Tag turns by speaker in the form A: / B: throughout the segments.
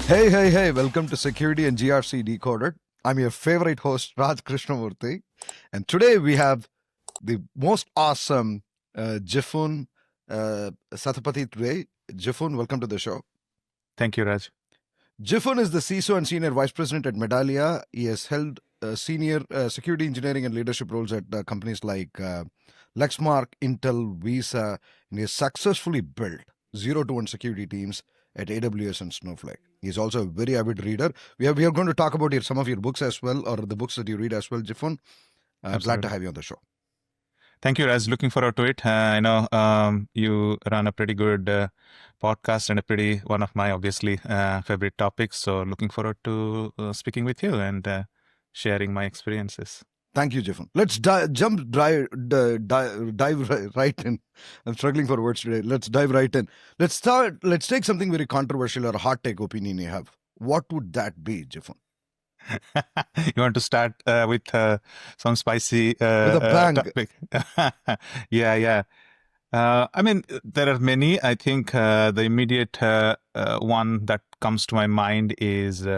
A: Hey, welcome to Security and GRC Decoded. I'm your favorite host, Raj Krishnamurthy. And today we have the most awesome Jiphun Satapathy today. Jiphun, welcome to the show.
B: Thank you, Raj.
A: Jiphun is the CISO and Senior Vice President at Medallia. He has held senior security engineering and leadership roles at companies like Lexmark, Intel, Visa, and he has successfully built 0 to 1 security teams at AWS and Snowflake. He's also a very avid reader. We are going to talk about some of your books as well, or the books that you read as well, Jiphun. Glad to have you on the show.
B: Thank you, Raj. Looking forward to it. I know you run a pretty good podcast and one of my obviously favorite topics. So looking forward to speaking with you and sharing my experiences.
A: Thank you, Jiphun. Let's dive right in. I'm struggling for words today. Let's dive right in. Let's take something very controversial or a hot take opinion you have. What would that be, Jiphun?
B: You want to start with some spicy
A: with a bang.
B: topic? Yeah. I mean, there are many. I think the immediate one that comes to my mind is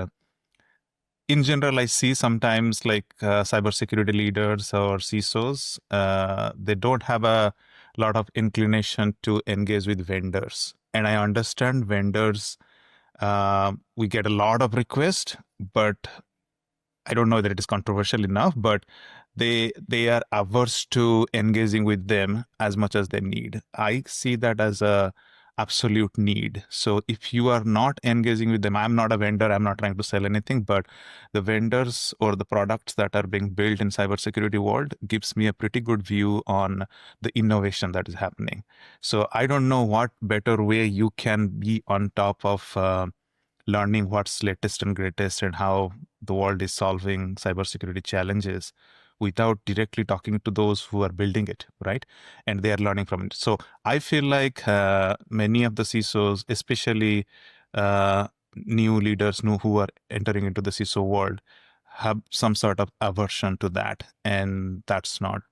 B: in general, I see sometimes like cybersecurity leaders or CISOs, they don't have a lot of inclination to engage with vendors. And I understand vendors, we get a lot of requests, but I don't know that it is controversial enough, but they are averse to engaging with them as much as they need. I see that as a absolute need. So if you are not engaging with them, I'm not a vendor, I'm not trying to sell anything, but the vendors or the products that are being built in cybersecurity world gives me a pretty good view on the innovation that is happening. So I don't know what better way you can be on top of learning what's latest and greatest and how the world is solving cybersecurity challenges without directly talking to those who are building it, right? And they are learning from it. So I feel like many of the CISOs, especially new leaders who are entering into the CISO world, have some sort of aversion to that. And that's not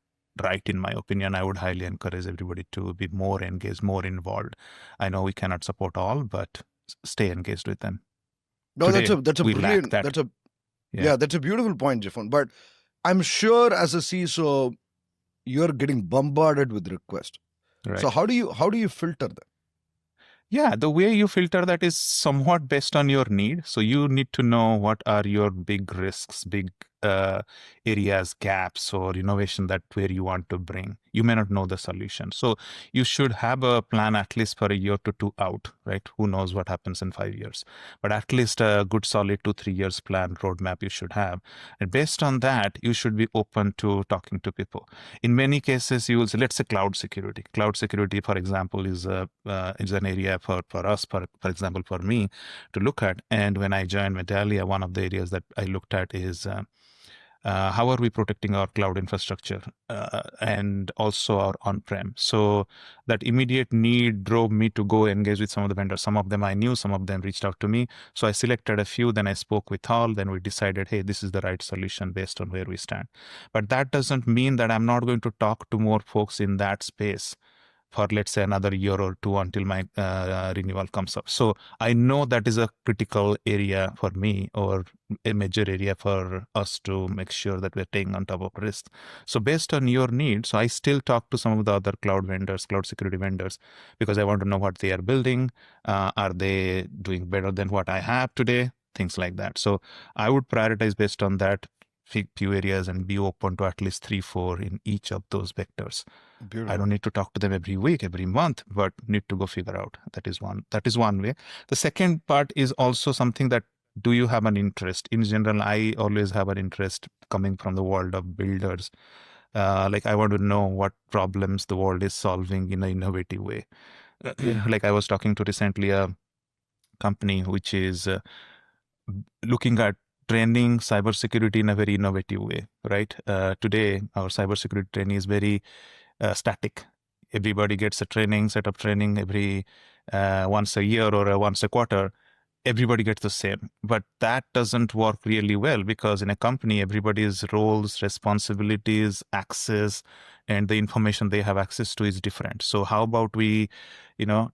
B: right, in my opinion. I would highly encourage everybody to be more engaged, more involved. I know we cannot support all, but stay engaged with them.
A: No,
B: Today,
A: that's a
B: we
A: brilliant.
B: lack that.
A: That's a beautiful point, Jiphun. But I'm sure as a CISO, you're getting bombarded with requests.
B: Right.
A: So how do you filter them?
B: Yeah, the way you filter that is somewhat based on your need. So you need to know what are your big risks, big areas, gaps, or innovation that where you want to bring. You may not know the solution. So you should have a plan at least for a year to two out, right? Who knows what happens in 5 years? But at least a good solid 2-3 years plan roadmap you should have. And based on that, you should be open to talking to people. In many cases, you will say, let's say cloud security. Cloud security, for example, is an area for us, for example, for me to look at. And when I joined Medallia, one of the areas that I looked at is how are we protecting our cloud infrastructure and also our on-prem. So that immediate need drove me to go engage with some of the vendors. Some of them I knew, some of them reached out to me. So I selected a few, then I spoke with all, then we decided, hey, this is the right solution based on where we stand. But that doesn't mean that I'm not going to talk to more folks in that space for, let's say, another year or two until my renewal comes up. So I know that is a critical area for me, or a major area for us to make sure that we're staying on top of risk. So based on your needs, so I still talk to some of the other cloud vendors, cloud security vendors, because I want to know what they are building. Are they doing better than what I have today? Things like that. So I would prioritize based on that few areas and be open to at least 3-4 in each of those vectors. Beautiful. I don't need to talk to them every week, every month, but need to go figure out. That is one way. The second part is also something that, do you have an interest? In general, I always have an interest coming from the world of builders. Like I want to know what problems the world is solving in an innovative way. Like I was talking to recently a company which is looking at training cybersecurity in a very innovative way, right? Today, our cybersecurity training is very static. Everybody gets a training, set up training every once a year or once a quarter. everybody gets the same. But that doesn't work really well, because in a company, everybody's roles, responsibilities, access, and the information they have access to is different. So how about we,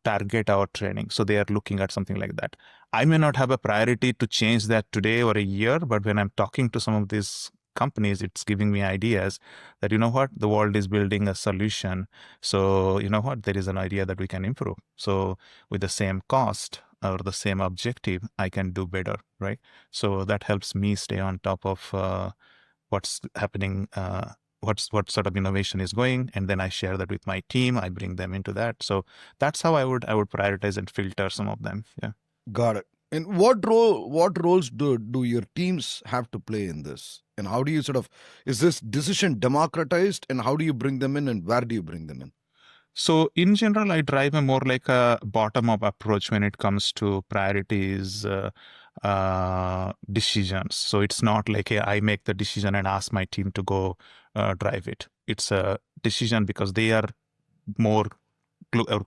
B: target our training? So they are looking at something like that. I may not have a priority to change that today or a year, but when I'm talking to some of these companies, it's giving me ideas that, the world is building a solution. So, there is an idea that we can improve. So with the same cost or the same objective, I can do better, right? So that helps me stay on top of what's happening, what sort of innovation is going, and then I share that with my team. I bring them into that. So that's how I would prioritize and filter some of them. Yeah.
A: Got it. And what roles do your teams have to play in this? And how do you is this decision democratized, and how do you bring them in, and where do you bring them in?
B: So in general, I drive a more like a bottom-up approach when it comes to priorities, decisions. So it's not like I make the decision and ask my team to go drive it. It's a decision because they are more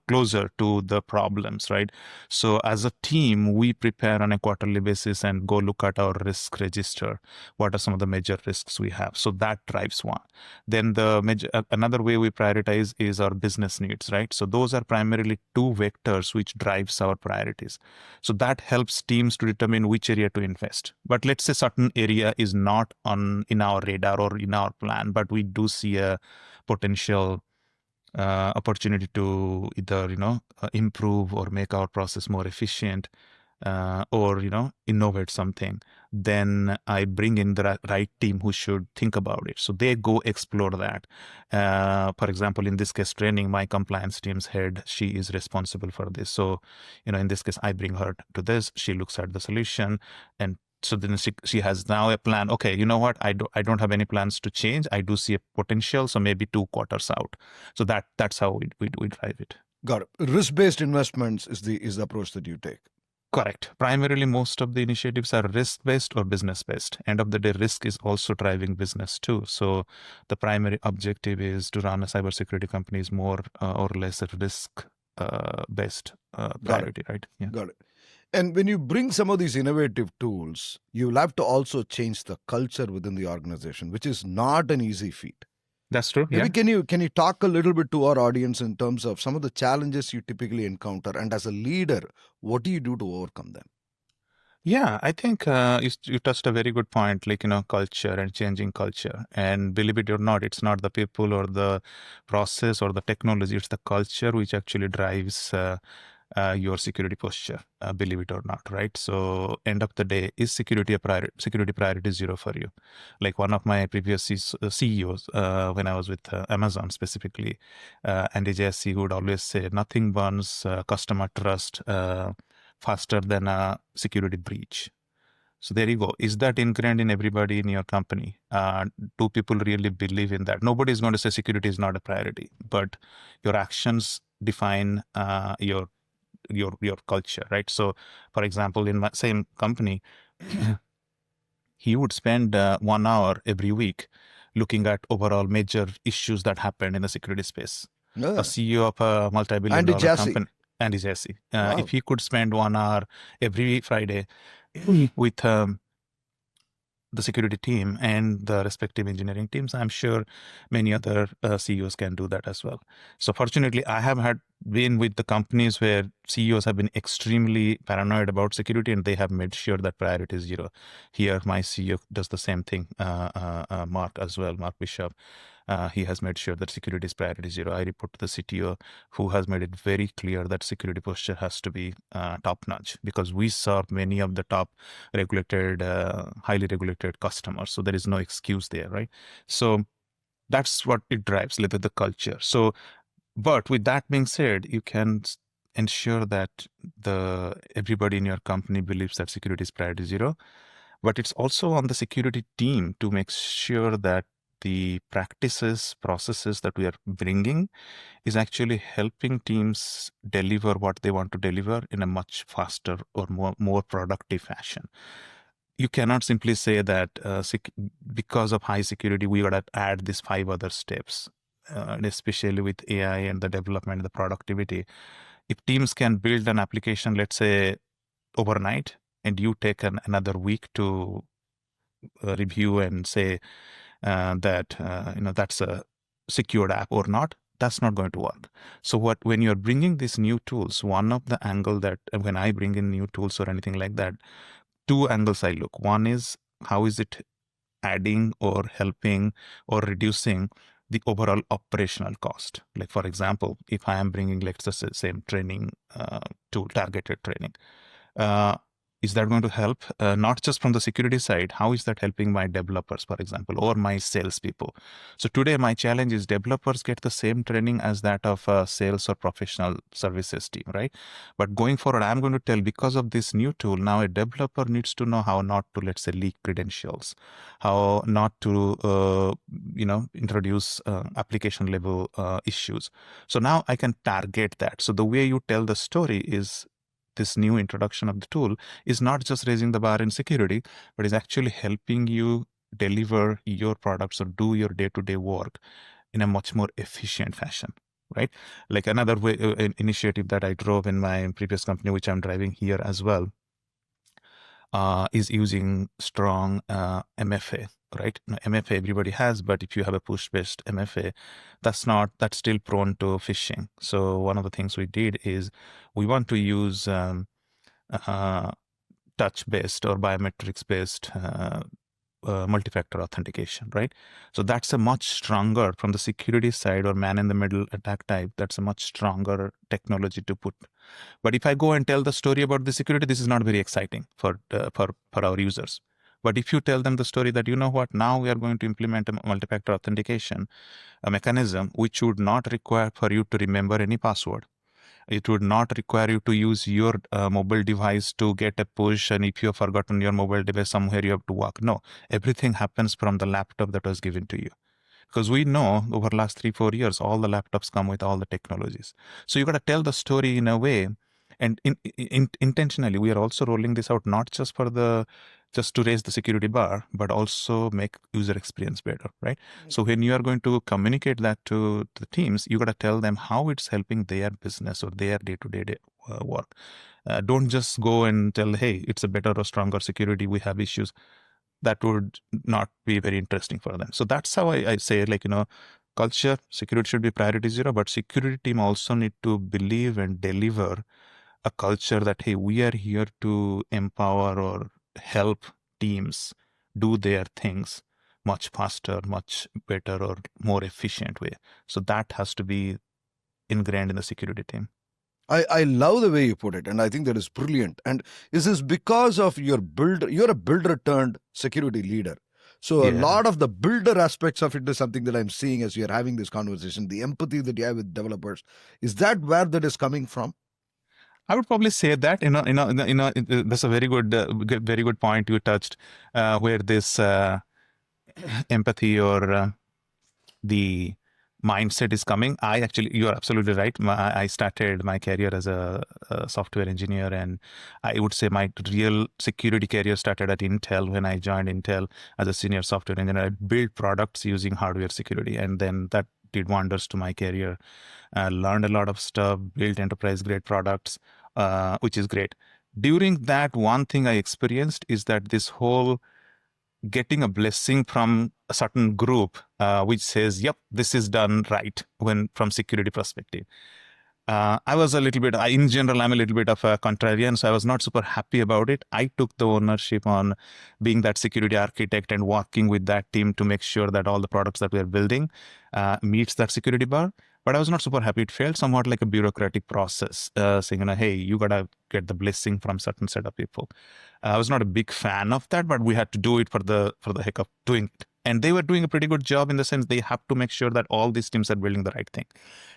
B: closer to the problems, right? So as a team, we prepare on a quarterly basis and go look at our risk register. What are some of the major risks we have? So that drives one. Then another way we prioritize is our business needs, right? So those are primarily two vectors which drives our priorities. So that helps teams to determine which area to invest. But let's say certain area is not in our radar or in our plan, but we do see a potential opportunity to either improve or make our process more efficient, or innovate something. Then I bring in the right team who should think about it, so they go explore that. For example, in this case, training, my compliance team's head, she is responsible for this. So in this case, I bring her to this. She looks at the solution, and so then she has now a plan. Okay, you know what? I don't have any plans to change. I do see a potential, so maybe 2 quarters out. So that's how we drive it.
A: Got it. Risk-based investments is the approach that you take.
B: Correct. Primarily, most of the initiatives are risk-based or business-based. End of the day, risk is also driving business too. So the primary objective is to run a cybersecurity company is more or less a risk-based priority, right? Yeah.
A: Got it. And when you bring some of these innovative tools, you'll have to also change the culture within the organization, which is not an easy feat.
B: That's true.
A: Maybe
B: Yeah.
A: can you talk a little bit to our audience in terms of some of the challenges you typically encounter, and as a leader, what do you do to overcome them?
B: Yeah, I think you touched a very good point, like, culture and changing culture. And believe it or not, it's not the people or the process or the technology, it's the culture which actually drives your security posture, believe it or not, right? So end of the day, is security priority zero for you? Like one of my previous CEOs, when I was with Amazon specifically, Andy Jassy, who would always say, nothing burns customer trust faster than a security breach. So there you go. Is that ingrained in everybody in your company? Do people really believe in that? Nobody is going to say security is not a priority, but your actions define your culture, right? So, for example, in my same company, he would spend 1 hour every week looking at overall major issues that happened in the security space. A CEO of a multi-billion-dollar company, Andy Jassy, if he could spend 1 hour every Friday with the security team and the respective engineering teams, I'm sure many other CEOs can do that as well. So fortunately, I have been with the companies where CEOs have been extremely paranoid about security, and they have made sure that priority is zero. Here, my CEO does the same thing, Mark as well, Mark Bishop. He has made sure that security is priority zero. I report to the CTO, who has made it very clear that security posture has to be top-notch, because we serve many of the top regulated, highly regulated customers. So there is no excuse there, right? So that's what it drives, the culture. So, but with that being said, you can ensure that everybody in your company believes that security is priority zero. But it's also on the security team to make sure that the practices, processes that we are bringing is actually helping teams deliver what they want to deliver in a much faster or more productive fashion. You cannot simply say that because of high security, we got to add these 5 other steps, and especially with AI and the development and the productivity. If teams can build an application, let's say overnight, and you take another week to review and say that that's a secured app or not. That's not going to work. So when you're bringing these new tools, one of the angle that when I bring in new tools or anything like that, two angles I look. One is how is it adding or helping or reducing the overall operational cost. Like for example, if I am bringing, let's just say, same training tool, targeted training, uh, is that going to help not just from the security side? How is that helping my developers, for example, or my salespeople? So today my challenge is developers get the same training as that of a sales or professional services team, right? But going forward, I'm going to tell, because of this new tool, now a developer needs to know how not to, let's say, leak credentials, how not to introduce application level issues. So now I can target that. So the way you tell the story is this new introduction of the tool is not just raising the bar in security, but is actually helping you deliver your products or do your day-to-day work in a much more efficient fashion, right? Like another way, initiative that I drove in my previous company, which I'm driving here as well, is using strong MFA, right? Now, MFA everybody has, but if you have a push-based MFA, that's still prone to phishing. So one of the things we did is we want to use touch-based or biometrics-based multi-factor authentication, right? So that's a much stronger, from the security side or man-in-the-middle attack type, that's a much stronger technology to put. But if I go and tell the story about the security, this is not very exciting for our users. But if you tell them the story that, you know what, now we are going to implement a multi-factor authentication, a mechanism which would not require for you to remember any password. It would not require you to use your mobile device to get a push, and if you have forgotten your mobile device somewhere, you have to walk. No, everything happens from the laptop that was given to you. Because we know over the last 3-4 years, all the laptops come with all the technologies. So you got to tell the story in a way, and intentionally, we are also rolling this out not just just to raise the security bar, but also make user experience better, right? So when you are going to communicate that to the teams, you got to tell them how it's helping their business or their day-to-day work. Don't just go and tell, hey, it's a better or stronger security, we have issues. That would not be very interesting for them. So that's how I say, culture, security should be priority zero, but security team also need to believe and deliver a culture that, hey, we are here to empower or help teams do their things much faster, much better, or more efficient way. So that has to be ingrained in the security team.
A: I love the way you put it, and I think that is brilliant. And this is because of you're a builder turned security leader. So a lot of the builder aspects of it is something that I'm seeing as we are having this conversation. The empathy that you have with developers, is that where that is coming from?
B: I would probably say that that's a very good point you touched, where this empathy or the mindset is coming. You're absolutely right. I started my career as a software engineer, and I would say my real security career started at Intel. When I joined Intel as a senior software engineer, I built products using hardware security, and then that did wonders to my career. Learned a lot of stuff, built enterprise grade products, which is great. During that, one thing I experienced is that this whole getting a blessing from a certain group, which says, yep, this is done right from security perspective. I was a little bit, in general, I'm a little bit of a contrarian, so I was not super happy about it. I took the ownership on being that security architect and working with that team to make sure that all the products that we are building meets that security bar. But I was not super happy. It felt somewhat like a bureaucratic process, saying, hey, you got to get the blessing from certain set of people. I was not a big fan of that, but we had to do it for the heck of doing it. And they were doing a pretty good job in the sense they have to make sure that all these teams are building the right thing.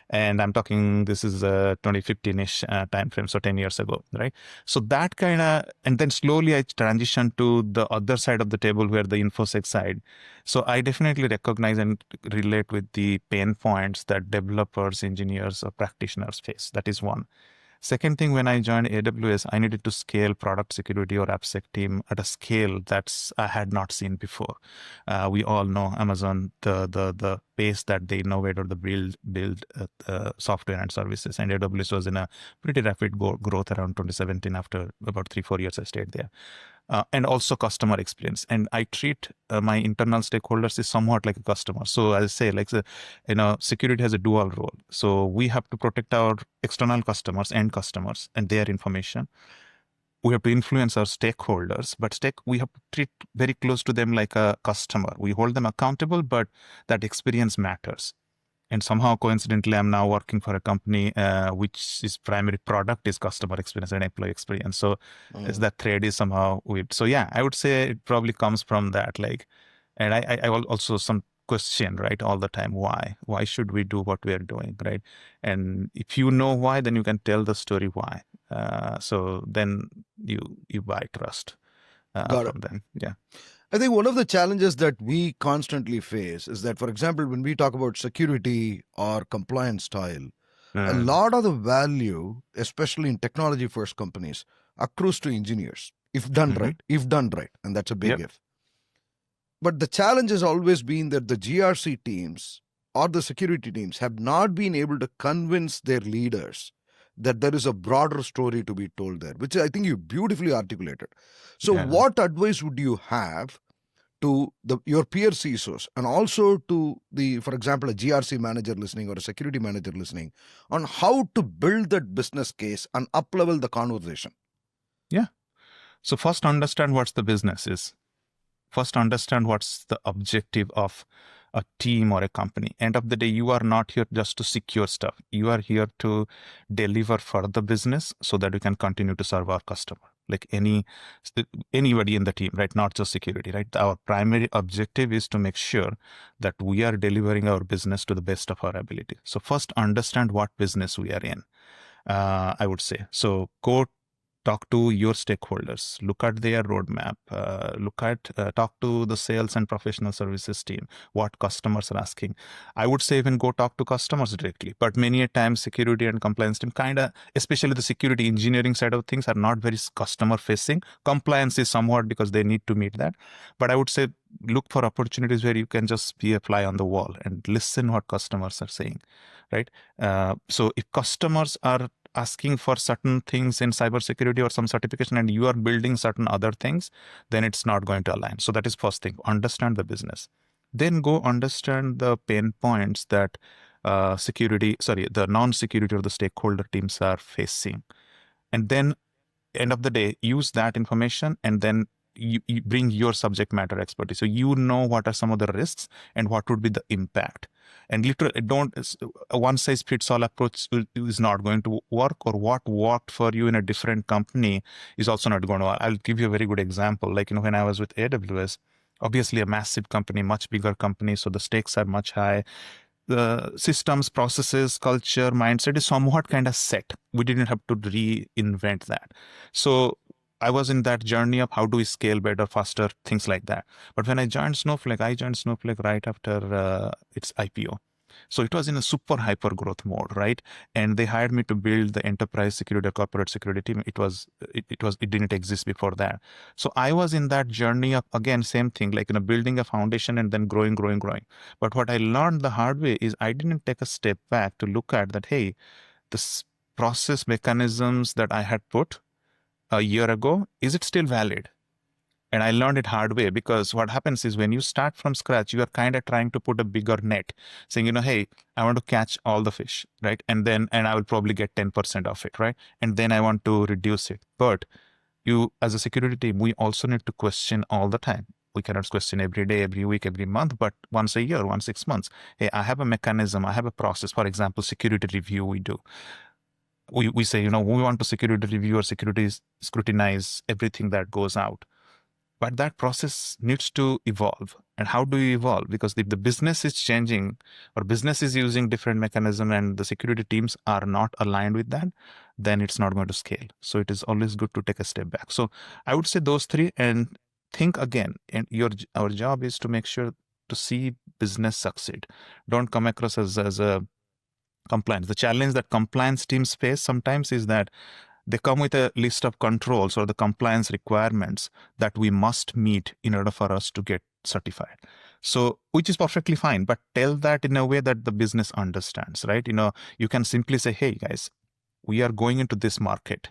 B: And I'm talking, this is a 2015-ish time frame, so 10 years ago, right? So that kind of, and then slowly I transitioned to the other side of the table, where the InfoSec side. So I definitely recognize and relate with the pain points that developers, engineers, or practitioners face. That is one. Second thing, when I joined AWS, I needed to scale product security or AppSec team at a scale that's I had not seen before. We all know Amazon, the pace that they innovate or the build software and services, and AWS was in a pretty rapid growth around 2017. After about 3-4 years, I stayed there. And also customer experience. And I treat my internal stakeholders is somewhat like a customer. So I say, like, security has a dual role. So we have to protect our external customers, end customers, and their information. We have to influence our stakeholders, but we have to treat very close to them like a customer. We hold them accountable, but that experience matters. And somehow, coincidentally, I'm now working for a company which is primary product is customer experience and employee experience. So that thread is somehow weird. So yeah, I would say it probably comes from that. Like, and I will also some question, right, all the time, why? Why should we do what we are doing, right? And if you know why, then you can tell the story why. So then you buy trust from them. Yeah.
A: I think one of the challenges that we constantly face is that, for example, when we talk about security or compliance style, a lot of the value, especially in technology first companies, accrues to engineers if done right, and that's a big if. But the challenge has always been that the GRC teams or the security teams have not been able to convince their leaders that there is a broader story to be told there, which I think you beautifully articulated. So what advice would you have to your peer CISOs and also to for example, a GRC manager listening or a security manager listening on how to build that business case and up-level the conversation?
B: Yeah. So first, understand what the business is. First, understand what's the objective of a team or a company. End of the day, you are not here just to secure stuff. You are here to deliver for the business so that we can continue to serve our customer. Like anybody in the team, right? Not just security, right? Our primary objective is to make sure that we are delivering our business to the best of our ability. So first, understand what business we are in, I would say. So go talk to your stakeholders, look at their roadmap, talk to the sales and professional services team, what customers are asking. I would say even go talk to customers directly, but many a times security and compliance team especially the security engineering side of things, are not very customer facing. Compliance is somewhat because they need to meet that. But I would say look for opportunities where you can just be a fly on the wall and listen what customers are saying, right? So if customers are asking for certain things in cybersecurity or some certification and you are building certain other things, then it's not going to align. So that is first thing, understand the business. Then go understand the pain points that the non-security or the stakeholder teams are facing. And then end of the day, use that information and then you bring your subject matter expertise. So you know what are some of the risks and what would be the impact. And literally, a one-size-fits-all approach is not going to work, or what worked for you in a different company is also not going to work. I'll give you a very good example. Like, when I was with AWS, obviously a massive company, much bigger company, so the stakes are much high. The systems, processes, culture, mindset is somewhat kind of set. We didn't have to reinvent that. So I was in that journey of how do we scale better, faster, things like that. But when I joined Snowflake right after its IPO. So it was in a super hyper growth mode, right? And they hired me to build the enterprise security or corporate security team. It didn't exist before that. So I was in that journey of, again, same thing, like, building a foundation and then growing. But what I learned the hard way is I didn't take a step back to look at that, hey, this process mechanisms that I had put a year ago, is it still valid? And I learned it hard way, because what happens is when you start from scratch, you are kind of trying to put a bigger net, saying, hey, I want to catch all the fish, right? And I will probably get 10% of it, right? And then I want to reduce it. But you, as a security team, we also need to question all the time. We cannot question every day, every week, every month, but once a year, once 6 months. Hey, I have a mechanism, I have a process. For example, security review we do. We say, we want to security review or security scrutinize everything that goes out. But that process needs to evolve. And how do you evolve? Because if the business is changing or business is using different mechanism and the security teams are not aligned with that, then it's not going to scale. So it is always good to take a step back. So I would say those three, and think again. And our job is to make sure to see business succeed. Don't come across as a compliance. The challenge that compliance teams face sometimes is that they come with a list of controls or the compliance requirements that we must meet in order for us to get certified. So, which is perfectly fine, but tell that in a way that the business understands, right? You can simply say, hey guys, we are going into this market,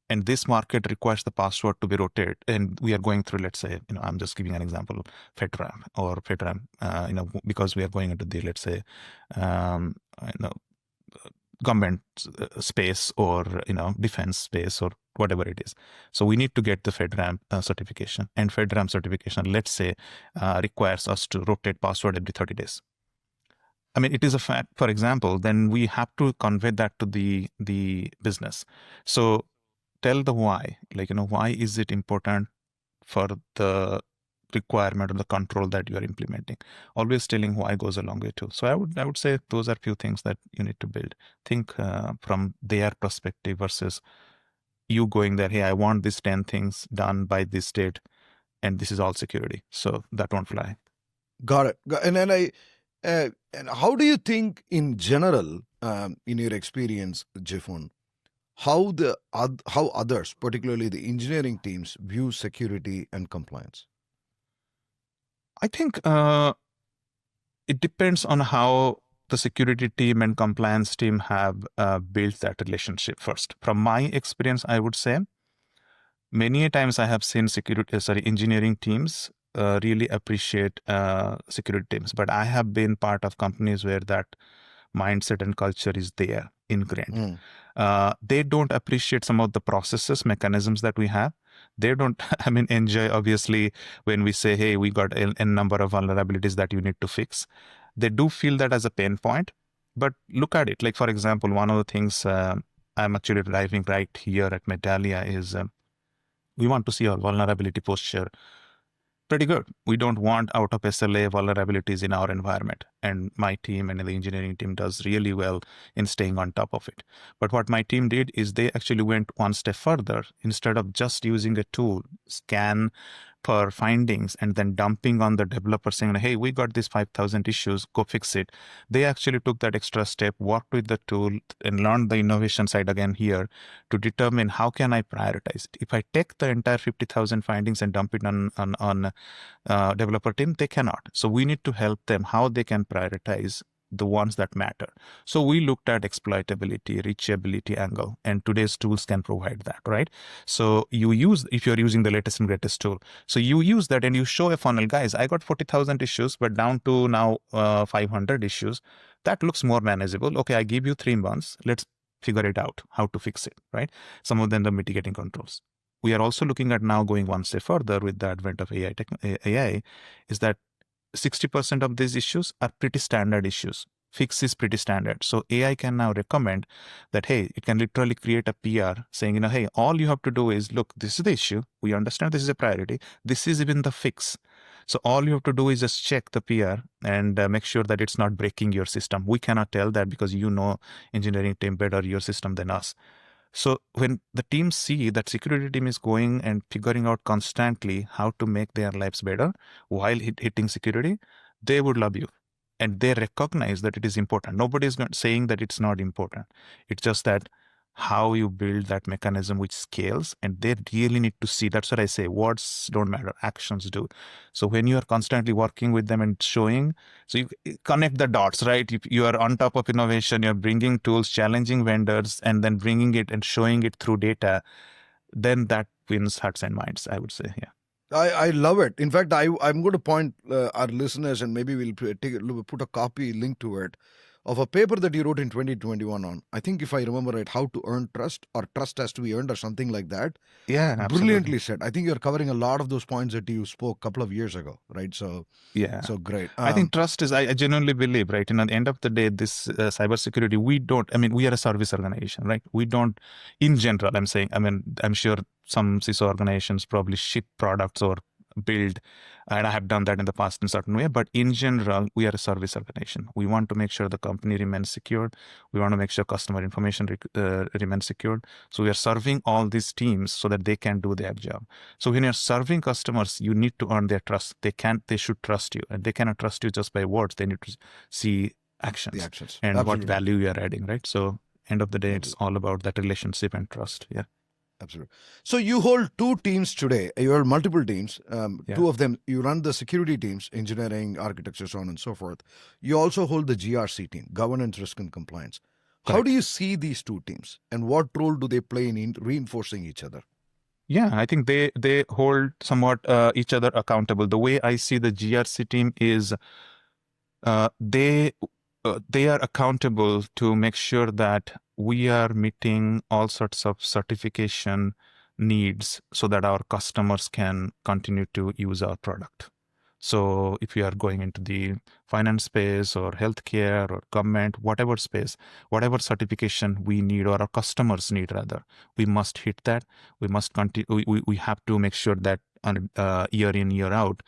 B: and this market requires the password to be rotated, and we are going through, let's say, I'm just giving an example, FedRAMP, because we are going into the, let's say, um, you know, government space or defense space or whatever it is. So we need to get the FedRAMP certification, and FedRAMP certification, let's say, requires us to rotate password every 30 days. I mean, it is a fact, for example, then we have to convey that to the business. So tell the why, why is it important for the requirement or the control that you are implementing. Always telling why goes a long way too. So I would say those are few things that you need to build. Think from their perspective versus you going there, hey, I want these 10 things done by this date, and this is all security. So that won't fly.
A: Got it. And then and how do you think in general, in your experience, Jiphun, how others, particularly the engineering teams, view security and compliance?
B: I think it depends on how the security team and compliance team have built that relationship first. From my experience, I would say many times I have seen engineering teams really appreciate security teams, but I have been part of companies where that mindset and culture is there ingrained. They don't appreciate some of the processes, mechanisms that we have. They don't, enjoy, obviously, when we say, hey, we got a number of vulnerabilities that you need to fix. They do feel that as a pain point, but look at it. Like, for example, one of the things I'm actually driving right here at Medallia is we want to see our vulnerability posture pretty good. We don't want out of SLA vulnerabilities in our environment. And my team and the engineering team does really well in staying on top of it. But what my team did is they actually went one step further. Instead of just using a tool, scan per findings, and then dumping on the developer saying, hey, we got these 5,000 issues, go fix it. They actually took that extra step, worked with the tool, and learned the innovation side again here to determine how can I prioritize it. If I take the entire 50,000 findings and dump it on developer team, they cannot. So we need to help them how they can prioritize the ones that matter. So we looked at exploitability, reachability angle, and today's tools can provide that, right? So if you're using the latest and greatest tool, so you use that and you show a funnel, guys, I got 40,000 issues, but down to now 500 issues. That looks more manageable. Okay, I give you 3 months. Let's figure it out, how to fix it, right? Some of them the mitigating controls. We are also looking at now going one step further with the advent of AI, is that 60% of these issues are pretty standard issues. Fix is pretty standard. So AI can now recommend that, hey, it can literally create a PR saying, hey, all you have to do is, look, this is the issue. We understand this is a priority. This is even the fix. So all you have to do is just check the PR and make sure that it's not breaking your system. We cannot tell that because engineering team better your system than us. So when the teams see that security team is going and figuring out constantly how to make their lives better while hitting security, they would love you. And they recognize that it is important. Nobody is not saying that it's not important. It's just that how you build that mechanism which scales, and they really need to see. That's what I say. Words don't matter, actions do. So when you are constantly working with them and showing, so you connect the dots, right? You are on top of innovation, you're bringing tools, challenging vendors, and then bringing it and showing it through data, then that wins hearts and minds, I would say. Yeah.
A: I love it. In fact, I'm going to point our listeners, and maybe we'll put a copy link to it, of a paper that you wrote in 2021 on, I think if I remember right, how to earn trust, or trust has to be earned, or something like that.
B: Yeah, absolutely.
A: Brilliantly said. I think you're covering a lot of those points that you spoke a couple of years ago, right? So
B: yeah,
A: so great.
B: I think trust is, I genuinely believe, right? At the end of the day, this cybersecurity, we are a service organization, right? We don't, in general, I'm sure some CISO organizations probably ship products or build, and I have done that in the past in a certain way, but in general, we are a service organization. We want to make sure the company remains secured. We want to make sure customer information remains secured. So we are serving all these teams so that they can do their job. So when you're serving customers, you need to earn their trust. They should trust you, and they cannot trust you just by words. They need to see actions,
A: The actions.
B: and what
A: Absolutely.
B: value you are adding, right? So end of the day, it's
A: Absolutely.
B: all about that relationship and trust. Yeah.
A: Absolutely. So you hold two teams today. You have multiple teams.
B: Yeah.
A: Two of them, you run the security teams, engineering, architecture, so on and so forth. You also hold the GRC team, governance, risk, and compliance. How
B: Correct.
A: do you see these two teams, and what role do they play in reinforcing each other?
B: Yeah, I think they hold somewhat each other accountable. The way I see the GRC team is uh, they they are accountable to make sure that we are meeting all sorts of certification needs so that our customers can continue to use our product. So if you are going into the finance space or healthcare or government, whatever space, whatever certification we need or our customers need rather, we must hit that. We must continue. We have to make sure that year in, year out,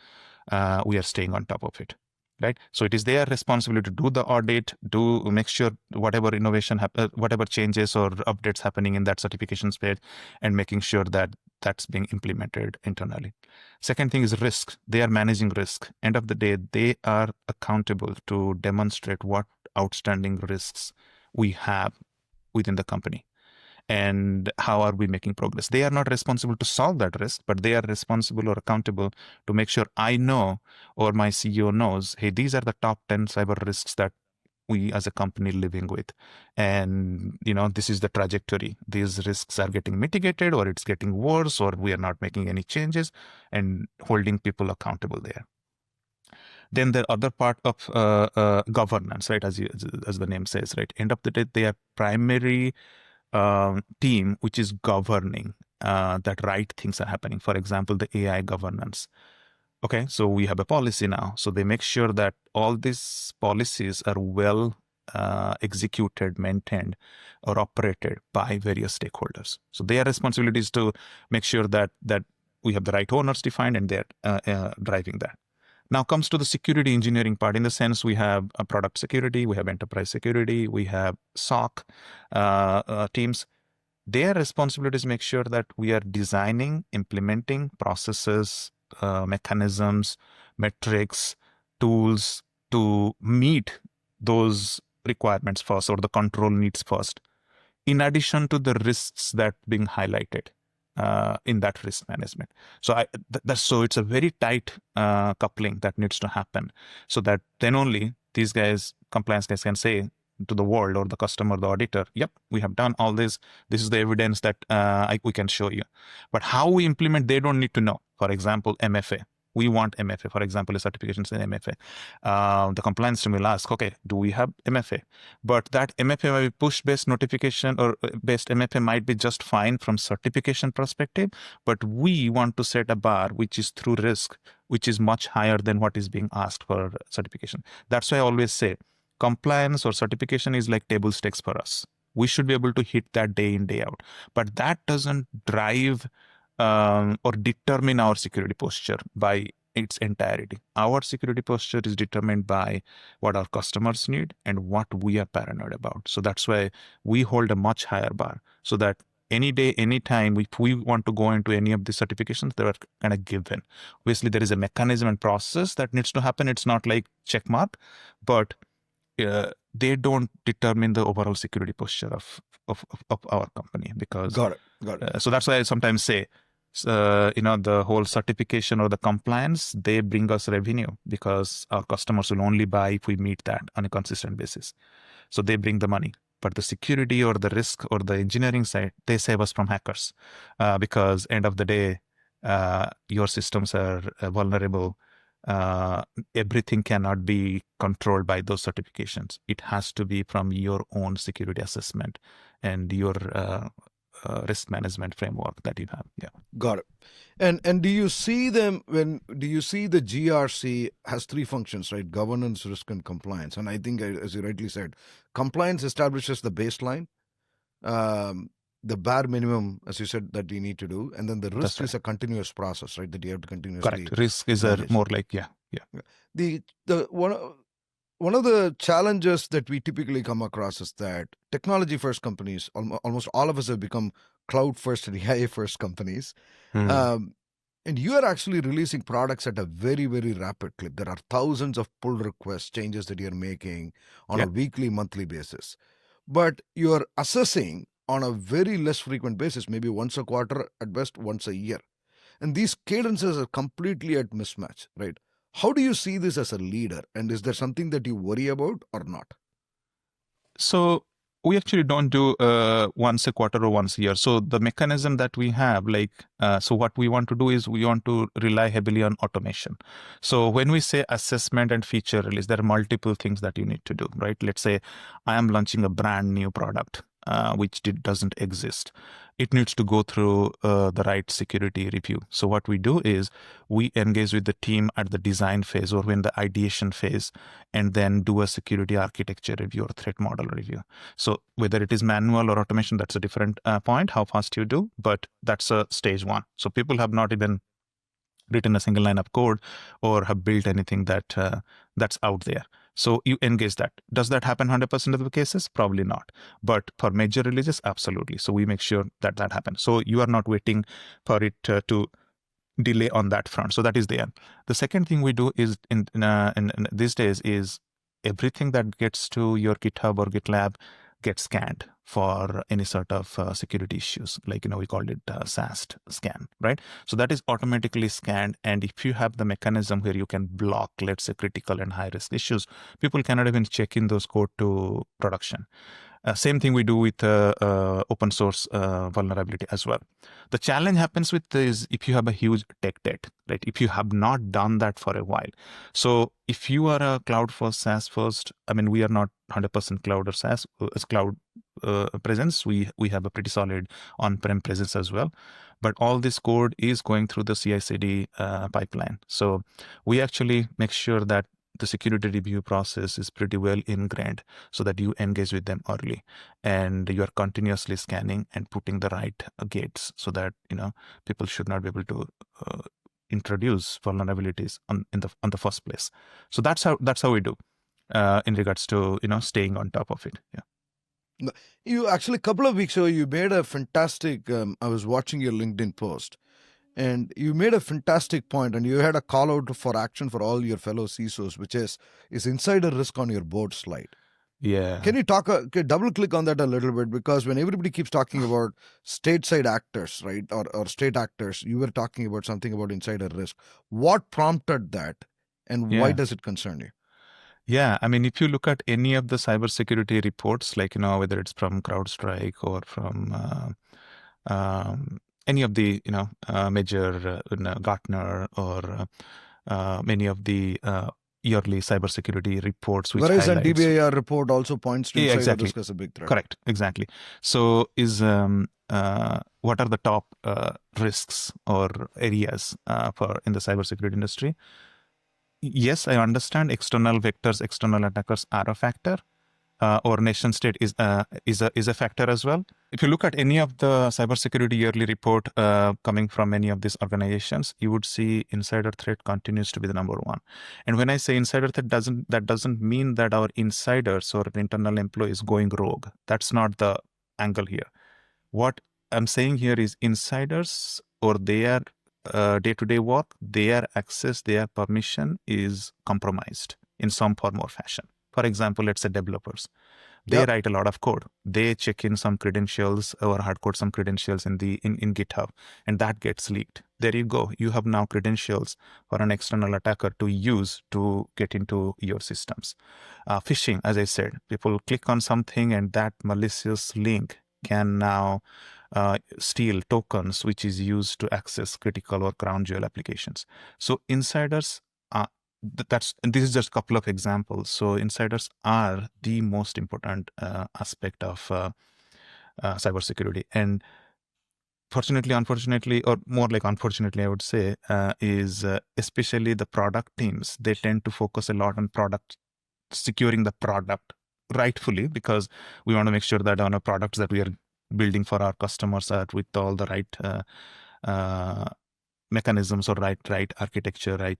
B: we are staying on top of it. Right. So it is their responsibility to do the audit, do make sure whatever innovation, whatever changes or updates happening in that certification space, and making sure that that's being implemented internally. Second thing is risk. They are managing risk. End of the day, they are accountable to demonstrate what outstanding risks we have within the company and how are we making progress. They are not responsible to solve that risk, but they are responsible or accountable to make sure I know or my CEO knows, hey, these are the top 10 cyber risks that we as a company living with, and this is the trajectory. These risks are getting mitigated or it's getting worse or we are not making any changes, and holding people accountable there. Then the other part of governance, right, as the name says, right, end of the day, they are primary team which is governing that right things are happening. For example, the AI governance. Okay, so we have a policy now. So they make sure that all these policies are well executed, maintained, or operated by various stakeholders. So their responsibility is to make sure that we have the right owners defined and they're driving that. Now comes to the security engineering part. In the sense, we have a product security, we have enterprise security, we have SOC teams. Their responsibility is make sure that we are designing, implementing processes, mechanisms, metrics, tools to meet those requirements first, or the control needs first, in addition to the risks that being highlighted in that risk management. So so it's a very tight coupling that needs to happen, so that then only these guys, compliance guys, can say to the world or the customer, the auditor, yep, we have done all this. This is the evidence that we can show you. But how we implement, they don't need to know. For example, MFA. We want MFA, for example, a certification in MFA. The compliance team will ask, okay, do we have MFA? But that MFA might be push-based notification or based MFA might be just fine from certification perspective, but we want to set a bar which is through risk, which is much higher than what is being asked for certification. That's why I always say compliance or certification is like table stakes for us. We should be able to hit that day in, day out. But that doesn't drive or determine our security posture by its entirety. Our security posture is determined by what our customers need and what we are paranoid about. So that's why we hold a much higher bar, so that any day, any time, if we want to go into any of the certifications, they are kind of given. Obviously, there is a mechanism and process that needs to happen. It's not like check mark, but they don't determine the overall security posture of our company. Because
A: Got it.
B: So that's why I sometimes say, the whole certification or the compliance, they bring us revenue because our customers will only buy if we meet that on a consistent basis. So they bring the money. But the security or the risk or the engineering side, they save us from hackers, because end of the day, your systems are vulnerable. Everything cannot be controlled by those certifications. It has to be from your own security assessment and your risk management framework that you have. Yeah.
A: Got it. And do you see the GRC has three functions, right? Governance, risk, and compliance. And I think, as you rightly said, compliance establishes the baseline, the bare minimum, as you said, that you need to do, and then the risk is a continuous process, right? That you have to continuously.
B: Correct. Risk is more like yeah.
A: The one of the challenges that we typically come across is that technology first companies, almost all of us have become cloud first and AI first companies. And you are actually releasing products at a very, very rapid clip. There are thousands of pull requests, changes that you're making on a weekly, monthly basis. But you're assessing on a very less frequent basis, maybe once a quarter, at best once a year. And these cadences are completely at mismatch, right? How do you see this as a leader? And is there something that you worry about or not?
B: So we actually don't do once a quarter or once a year. So the mechanism that we have, so what we want to do is we want to rely heavily on automation. So when we say assessment and feature release, there are multiple things that you need to do, right? Let's say I am launching a brand new product, which doesn't exist. It needs to go through the right security review. So what we do is we engage with the team at the design phase or in the ideation phase, and then do a security architecture review or threat model review. So whether it is manual or automation, that's a different point, how fast you do, but that's a stage one. So people have not even written a single line of code or have built anything that's out there. So you engage that. Does that happen 100% of the cases? Probably not. But for major releases, absolutely. So we make sure that that happens. So you are not waiting for it to delay on that front. So that is there. The second thing we do is in these days is everything that gets to your GitHub or GitLab gets scanned for any sort of security issues. Like, we called it SAST scan, right? So that is automatically scanned. And if you have the mechanism where you can block, let's say, critical and high risk issues, people cannot even check in those code to production. Same thing we do with open source vulnerability as well. The challenge happens with is if you have a huge tech debt, right? If you have not done that for a while. So if you are a cloud first, SaaS first, we are not 100% cloud or SaaS as cloud presence. We have a pretty solid on-prem presence as well. But all this code is going through the CI/CD pipeline. So we actually make sure that the security review process is pretty well ingrained so that you engage with them early and you are continuously scanning and putting the right gates so that people should not be able to introduce vulnerabilities on the first place. So that's how we do in regards to staying on top of it. Yeah.
A: You actually, a couple of weeks ago, you made a fantastic, I was watching your LinkedIn post, and you made a fantastic point, and you had a call out for action for all your fellow CISOs, which is insider risk on your board slide.
B: Yeah.
A: Can you double click on that a little bit? Because when everybody keeps talking about stateside actors, right, or state actors, you were talking about something about insider risk. What prompted that, and why does it concern you?
B: Yeah, if you look at any of the cybersecurity reports, like whether it's from CrowdStrike or from any of the major Gartner or many of the yearly cybersecurity reports, which
A: Verizon
B: highlights
A: DBIR report also points to insider risk as a big threat.
B: Correct, exactly. So is what are the top risks or areas in the cybersecurity industry? Yes, I understand external vectors, external attackers are a factor, or nation state is a factor as well. If you look at any of the cybersecurity yearly report coming from any of these organizations, you would see insider threat continues to be the number one. And when I say insider threat, that doesn't mean that our insiders or internal employees going rogue. That's not the angle here. What I'm saying here is insiders or their day-to-day work, their access, their permission is compromised in some form or fashion. For example, let's say developers. They write a lot of code. They check in some credentials or hardcode some credentials in GitHub, and that gets leaked. There you go. You have now credentials for an external attacker to use to get into your systems. Phishing, as I said, people click on something and that malicious link can now steal tokens, which is used to access critical or crown jewel applications. So insiders this is just a couple of examples. So insiders are the most important aspect of cybersecurity. And fortunately, unfortunately, or more like unfortunately, I would say, is especially the product teams. They tend to focus a lot on securing the product rightfully, because we want to make sure that our products that we are building for our customers are with all the right mechanisms or right architecture, right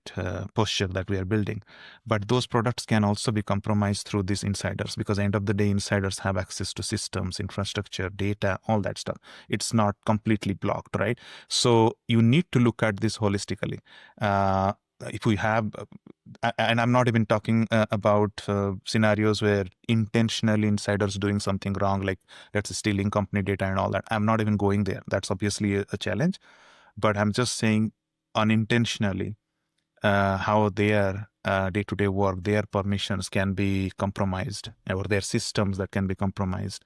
B: posture that we are building. But those products can also be compromised through these insiders, because at the end of the day, insiders have access to systems, infrastructure, data, all that stuff. It's not completely blocked, right? So you need to look at this holistically. If we have, and I'm not even talking about scenarios where intentionally insiders doing something wrong, like let's say stealing company data and all that. I'm not even going there. That's obviously a challenge. But I'm just saying unintentionally how their day-to-day work, their permissions can be compromised, or their systems that can be compromised,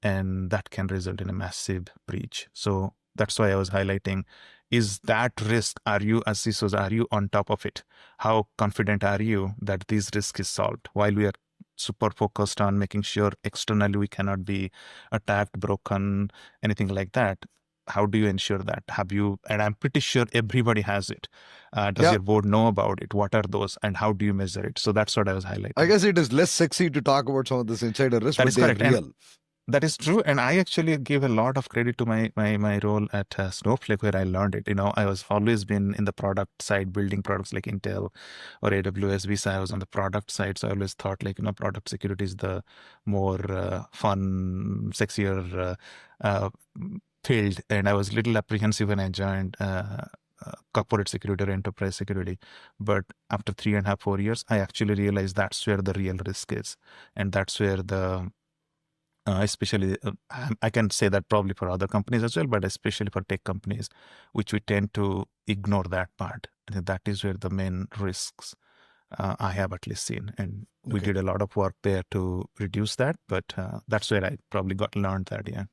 B: and that can result in a massive breach. So that's why I was highlighting, is that risk, are you as CISOs, are you on top of it? How confident are you that this risk is solved? While we are super focused on making sure externally we cannot be attacked, broken, anything like that, how do you ensure that? Have you, and I'm pretty sure everybody has it. Does your board know about it? What are those, and how do you measure it? So that's what I was highlighting.
A: I guess it is less sexy to talk about some of this insider risk,
B: That
A: but
B: is
A: they are
B: correct.
A: real.
B: And that is true. And I actually give a lot of credit to my role at Snowflake, where I learned it. I was always been in the product side, building products like Intel or AWS, Visa. I was on the product side. So I always thought product security is the more fun, sexier field. And I was a little apprehensive when I joined corporate security or enterprise security. But after 3.5, 4 years, I actually realized that's where the real risk is. And that's where the especially, I can say that probably for other companies as well, but especially for tech companies, which we tend to ignore that part. I think that is where the main risks I have at least seen. And we did a lot of work there to reduce that, but that's where I probably learned that, yeah.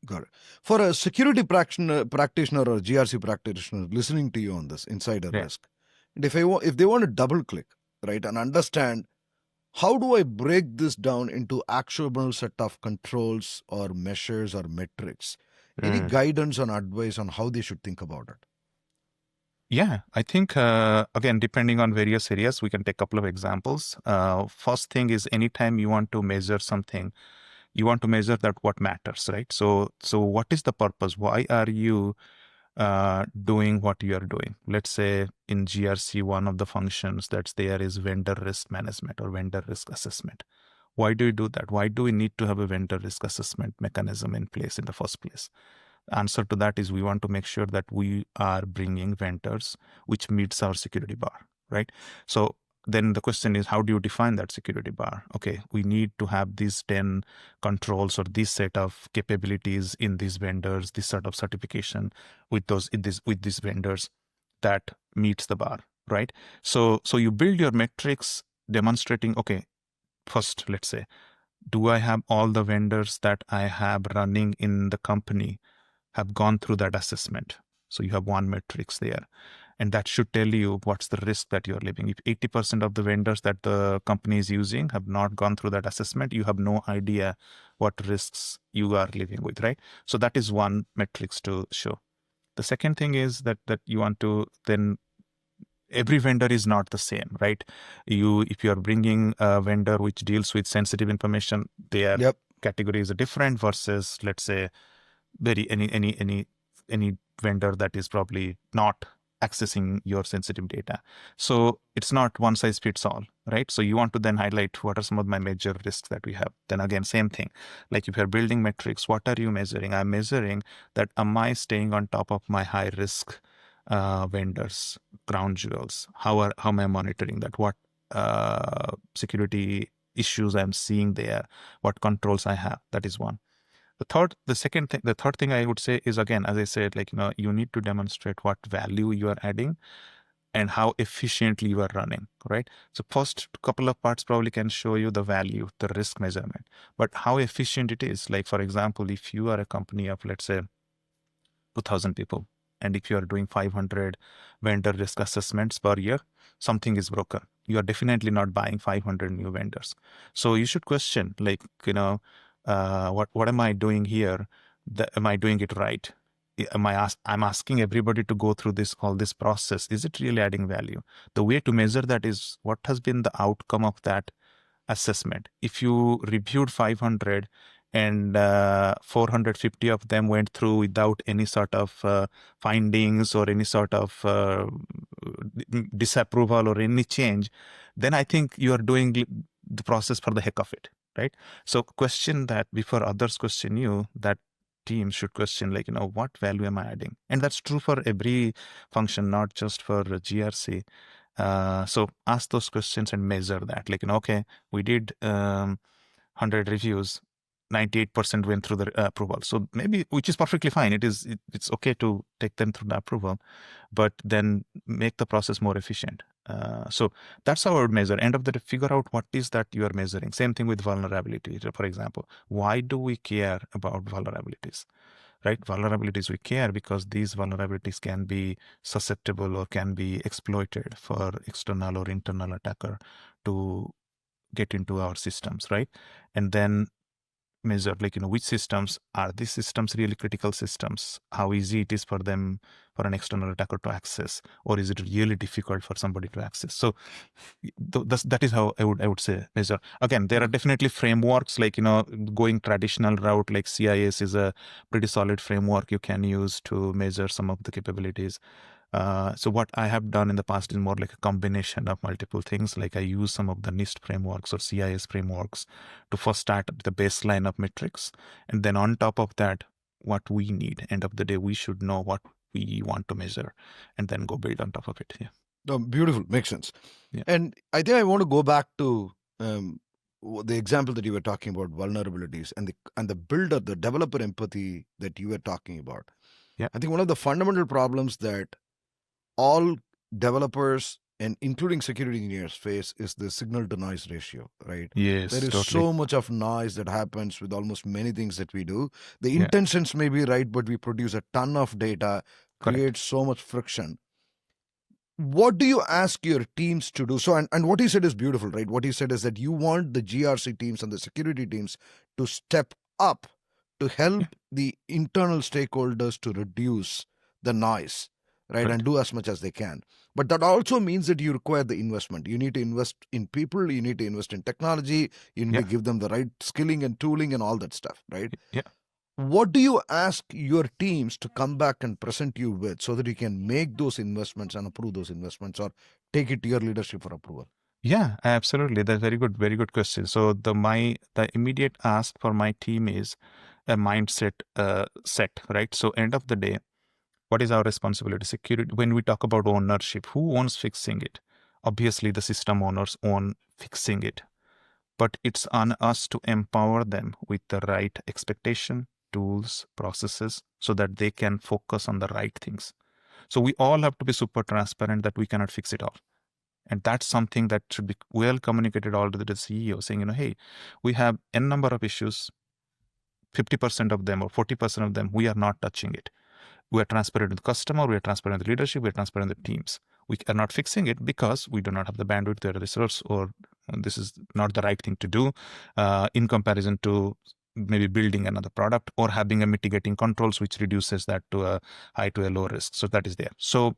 A: Got it. For a security practitioner or GRC practitioner listening to you on this insider risk, and if they want to double click, right, and understand, how do I break this down into actionable set of controls or measures or metrics? Any guidance or advice on how they should think about it?
B: Yeah, I think, again, depending on various areas, we can take a couple of examples. First thing is, anytime you want to measure something, you want to measure that what matters, right? So what is the purpose? Why are you doing what you are doing? Let's say in GRC, one of the functions that's there is vendor risk management or vendor risk assessment. Why do you do that? Why do we need to have a vendor risk assessment mechanism in place in the first place? Answer to that is, we want to make sure that we are bringing vendors which meets our security bar, right? So then the question is, how do you define that security bar? Okay, we need to have these 10 controls or this set of capabilities in these vendors, this sort of certification with these vendors that meets the bar, right? So you build your metrics demonstrating, okay, first, let's say, do I have all the vendors that I have running in the company have gone through that assessment? So you have one metrics there. And that should tell you what's the risk that you're living. If 80% of the vendors that the company is using have not gone through that assessment, you have no idea what risks you are living with, right? So that is one metrics to show. The second thing is that you want to then, every vendor is not the same, right? If you are bringing a vendor which deals with sensitive information, their categories are different versus, let's say, any vendor that is probably not accessing your sensitive data. So it's not one size fits all, right? So you want to then highlight what are some of my major risks that we have. Then again, same thing. Like if you're building metrics, what are you measuring? I'm measuring that, am I staying on top of my high risk vendors, crown jewels? How am I monitoring that? What security issues I'm seeing there? What controls I have? That is one. The third thing I would say is, again, as I said, you need to demonstrate what value you are adding and how efficiently you are running, right? So first couple of parts probably can show you the value, the risk measurement, but how efficient it is. Like, for example, if you are a company of, let's say, 2,000 people, and if you are doing 500 vendor risk assessments per year, something is broken. You are definitely not buying 500 new vendors. So you should question, what am I doing here? Am I doing it right? I'm asking everybody to go through all this process. Is it really adding value? The way to measure that is, what has been the outcome of that assessment? If you reviewed 500 and 450 of them went through without any sort of findings or any sort of disapproval or any change, then I think you are doing the process for the heck of it, right? So question that before others question you, that team should question, like, what value am I adding? And that's true for every function, not just for GRC. So ask those questions and measure that. Like, okay, we did 100 reviews, 98% went through the approval. So maybe, which is perfectly fine. It's okay to take them through the approval, but then make the process more efficient. So that's how I would measure. End of the day, figure out what is that you are measuring. Same thing with vulnerability, for example. Why do we care about vulnerabilities? Right? Vulnerabilities, we care because these vulnerabilities can be susceptible or can be exploited for external or internal attacker to get into our systems, right? And then measure, like, which systems are these systems really critical systems? How easy it is for them, for an external attacker to access, or is it really difficult for somebody to access? So that is how I would say measure. Again, there are definitely frameworks, like, going traditional route like CIS is a pretty solid framework you can use to measure some of the capabilities. So what I have done in the past is more like a combination of multiple things. Like I use some of the NIST frameworks or CIS frameworks to first start at the baseline of metrics. And then on top of that, what we need. End of the day, we should know what we want to measure and then go build on top of it. Yeah.
A: No, beautiful. Makes sense.
B: Yeah.
A: And I think I want to go back to the example that you were talking about, vulnerabilities, and the builder, the developer empathy that you were talking about.
B: Yeah.
A: I think one of the fundamental problems that all developers and including security engineers face is the signal to noise ratio, right?
B: Yes,
A: There is
B: totally.
A: so much of noise that happens with almost many things that we do. The
B: Yeah.
A: intentions may be right, but we produce a ton of data, create so much friction. What do you ask your teams to do? So, and what he said is beautiful, right? What he said is that you want the GRC teams and the security teams to step up to help the internal stakeholders to reduce the noise, right? And do as much as they can. But that also means that you require the investment. You need to invest in people, you need to invest in technology, you need to give them the right skilling and tooling and all that stuff, right?
B: Yeah.
A: What do you ask your teams to come back and present you with so that you can make those investments and approve those investments or take it to your leadership for approval?
B: Yeah, absolutely. That's very good question. So the immediate ask for my team is a mindset set, right? So end of the day, what is our responsibility? Security. When we talk about ownership, who owns fixing it? Obviously, the system owners own fixing it, but it's on us to empower them with the right expectation, tools, processes, so that they can focus on the right things. So we all have to be super transparent that we cannot fix it all. And that's something that should be well communicated all to the CEO, saying, hey, we have n number of issues, 50% of them or 40% of them, we are not touching it. We are transparent with the customer, we are transparent with the leadership, we are transparent with the teams. We are not fixing it because we do not have the bandwidth or the resource, or this is not the right thing to do in comparison to maybe building another product or having a mitigating controls, which reduces that to a high to a low risk. So that is there. So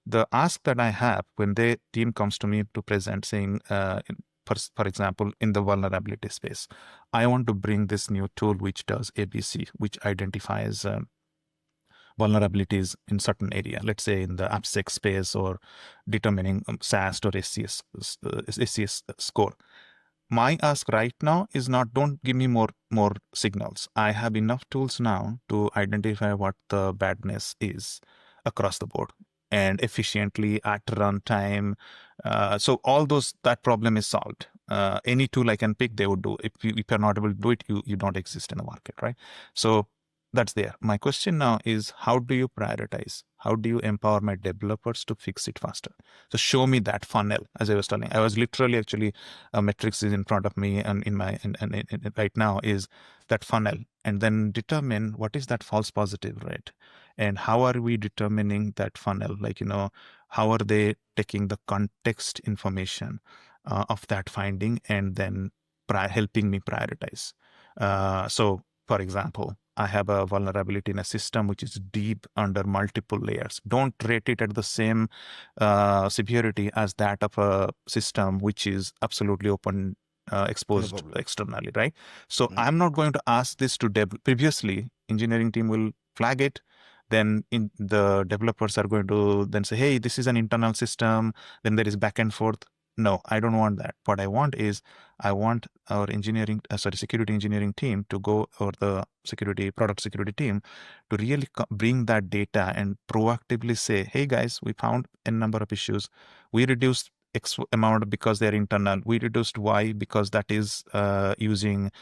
B: the ask that I have when the team comes to me to present, saying, for example, in the vulnerability space, I want to bring this new tool which does ABC, which identifies vulnerabilities in certain area, let's say in the AppSec space or determining SAST or SCS score. My ask right now is not, don't give me more signals. I have enough tools now to identify what the badness is across the board and efficiently at runtime. So all that problem is solved. Any tool I can pick, they would do. If you're not able to do it, you don't exist in the market, right? So that's there. My question now is, how do you prioritize? How do you empower my developers to fix it faster? So show me that funnel. As I was telling, I was literally actually metrics is in front of me, and right now is that funnel, and then determine what is that false positive, right? And how are we determining that funnel? Like, how are they taking the context information of that finding and then helping me prioritize? So, for example, I have a vulnerability in a system which is deep under multiple layers. Don't rate it at the same severity as that of a system which is absolutely open exposed
A: problem.
B: externally, right? So
A: Mm.
B: I'm not going to ask this to previously engineering team will flag it. Then the developers are going to then say, hey, this is an internal system. Then there is back and forth. No, I don't want that. What I want is I want our security engineering team to go, or the product security team, to really bring that data and proactively say, hey guys, we found a number of issues. We reduced X amount because they're internal. We reduced Y because that is using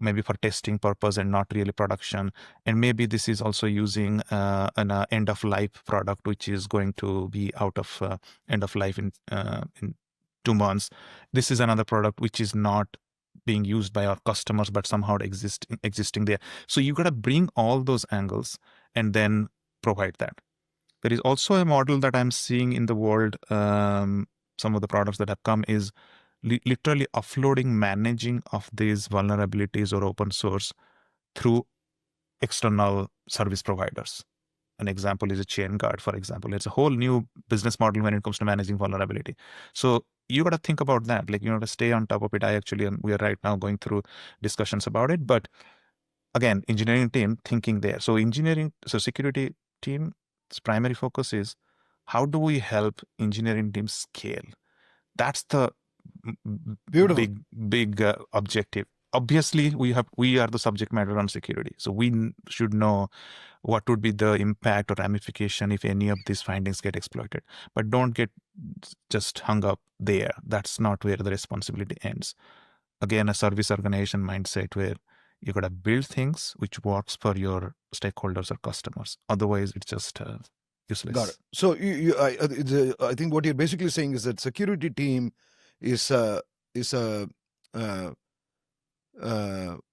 B: maybe for testing purpose and not really production. And maybe this is also using an end of life product, which is going to be out of end of life in 2 months. This is another product which is not being used by our customers, but somehow existing there. So you got to bring all those angles and then provide that. There is also a model that I'm seeing in the world. Some of the products that have come is literally offloading managing of these vulnerabilities or open source through external service providers. An example is a chain guard, for example. It's a whole new business model when it comes to managing vulnerability. So you got to think about that. Like, you know, to stay on top of it. We are right now going through discussions about it. But again, engineering team thinking there. So security team's primary focus is how do we help engineering teams scale? That's the
A: Beautiful.
B: big objective. Obviously, we are the subject matter on security, so we should know what would be the impact or ramification if any of these findings get exploited. But don't get just hung up there. That's not where the responsibility ends. Again, a service organization mindset where you got to build things which works for your stakeholders or customers. Otherwise, it's just useless.
A: Got it. So I think what you're basically saying is that security team is a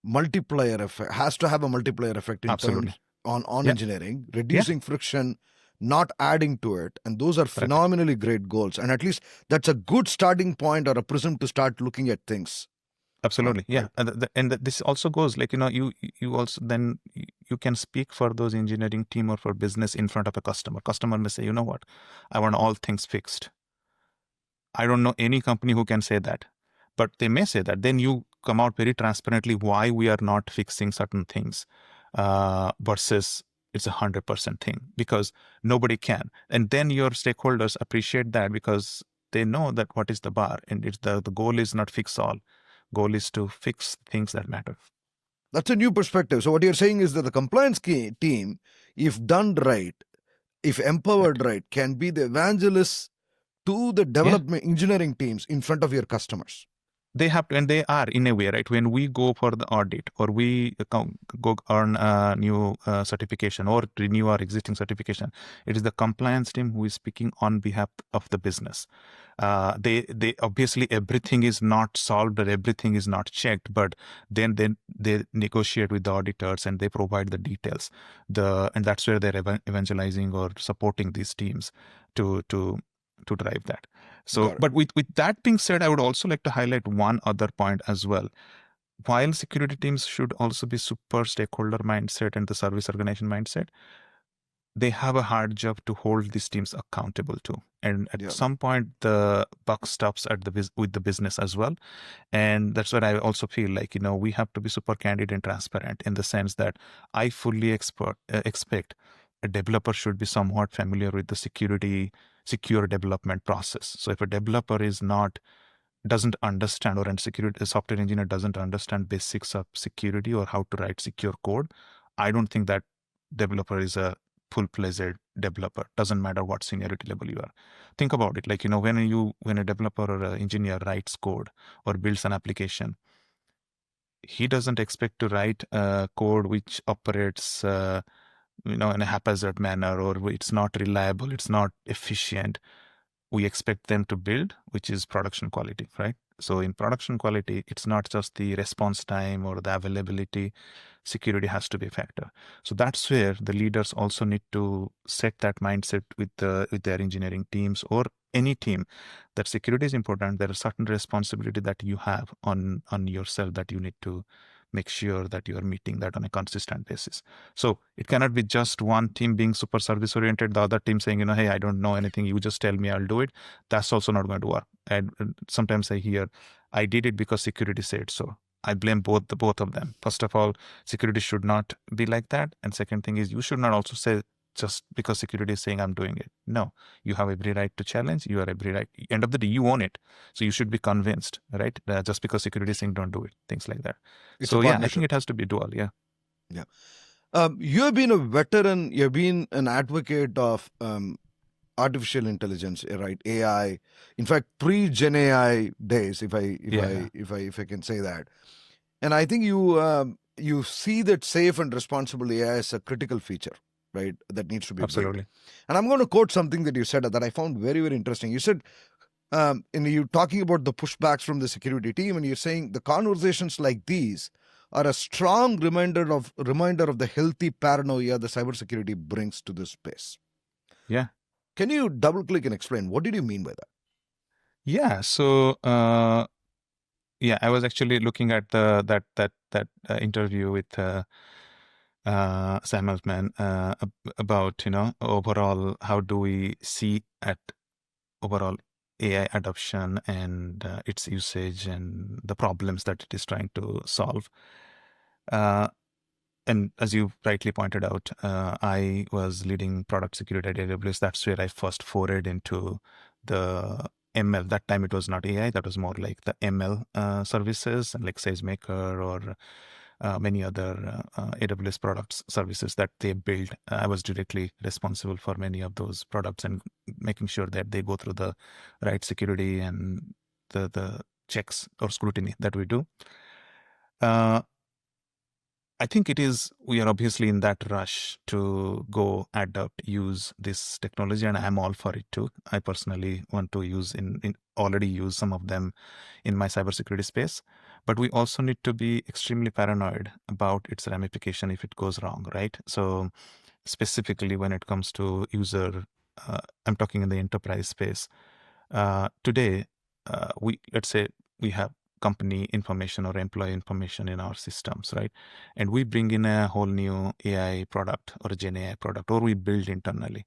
A: multiplier effect, has to have a multiplier effect in
B: Absolutely.
A: terms on
B: Yeah.
A: engineering, reducing friction, not adding to it, and those are phenomenally great goals. And at least that's a good starting point or a prism to start looking at things.
B: Absolutely, yeah.
A: Right.
B: And this also goes like, you know, you also then you can speak for those engineering team or for business in front of a customer. Customer may say, you know what, I want all things fixed. I don't know any company who can say that, but they may say that. Then you come out very transparently why we are not fixing certain things versus it's 100% thing, because nobody can. And then your stakeholders appreciate that because they know that what is the bar, and it's the goal is not fix all. Goal is to fix things that matter.
A: That's a new perspective. So what you're saying is that the compliance team, if done right, if empowered right, can be the evangelists to the development engineering teams in front of your customers.
B: They have to, and they are in a way, right? When we go for the audit or we go earn a new certification or renew our existing certification, it is the compliance team who is speaking on behalf of the business. They obviously everything is not solved or everything is not checked, but then they negotiate with the auditors and they provide the details. And that's where they're evangelizing or supporting these teams to drive that. So, but with that being said, I would also like to highlight one other point as well. While security teams should also be super stakeholder mindset and the service organization mindset, they have a hard job to hold these teams accountable to. And at some point, the buck stops at with the business as well. And that's what I also feel like, you know, we have to be super candid and transparent in the sense that I fully expect a developer should be somewhat familiar with the secure development process. So if a developer doesn't understand, or a software engineer doesn't understand basics of security or how to write secure code, I don't think that developer is a full-fledged developer. Doesn't matter what seniority level you are. Think about it. Like, you know, when a developer or an engineer writes code or builds an application, he doesn't expect to write code which operates in a haphazard manner, or it's not reliable, it's not efficient. We expect them to build, which is production quality, right? So in production quality, it's not just the response time or the availability. Security has to be a factor. So that's where the leaders also need to set that mindset with their engineering teams or any team, that security is important. There are certain responsibility that you have on yourself that you need to make sure that you are meeting that on a consistent basis. So it cannot be just one team being super service oriented, the other team saying, you know, hey, I don't know anything, you just tell me, I'll do it. That's also not going to work. And sometimes I hear, I did it because security said so. I blame both of them. First of all, security should not be like that. And second thing is, you should not also say just because security is saying I'm doing it. No, you have every right to challenge. You are every right. End of the day, you own it. So you should be convinced, right? Just because security is saying don't do it, things like that.
A: It's
B: So
A: a
B: yeah, I
A: partnership.
B: think it has to be dual. Yeah.
A: Yeah. You have been a veteran. You've been an advocate of artificial intelligence, right? AI. In fact, pre-Gen AI days, if I can say that. And I think you see that safe and responsible AI as a critical feature, right? That needs to be built.
B: Absolutely.
A: And I'm going to quote something that you said that I found very, very interesting. You said, and you talking about the pushbacks from the security team, and you're saying the conversations like these are a strong reminder of the healthy paranoia the cybersecurity brings to this space.
B: Yeah.
A: Can you double click and explain what did you mean by that?
B: Yeah. So yeah, I was actually looking at that interview with Sam Altman about overall how do we see at overall AI adoption and its usage and the problems that it is trying to solve. And as you rightly pointed out, I was leading product security at AWS. That's where I first forayed into the ML. That time it was not AI. That was more like the ML services, like SageMaker or many other AWS products services that they build. I was directly responsible for many of those products and making sure that they go through the right security and the checks or scrutiny that we do. I think we are obviously in that rush to go adopt, use this technology, and I'm all for it too. I personally want to already use some of them in my cybersecurity space. But we also need to be extremely paranoid about its ramification if it goes wrong, right? So specifically when it comes to I'm talking in the enterprise space. Today, let's say we have company information or employee information in our systems, right? And we bring in a whole new AI product or a Gen AI product, or we build internally.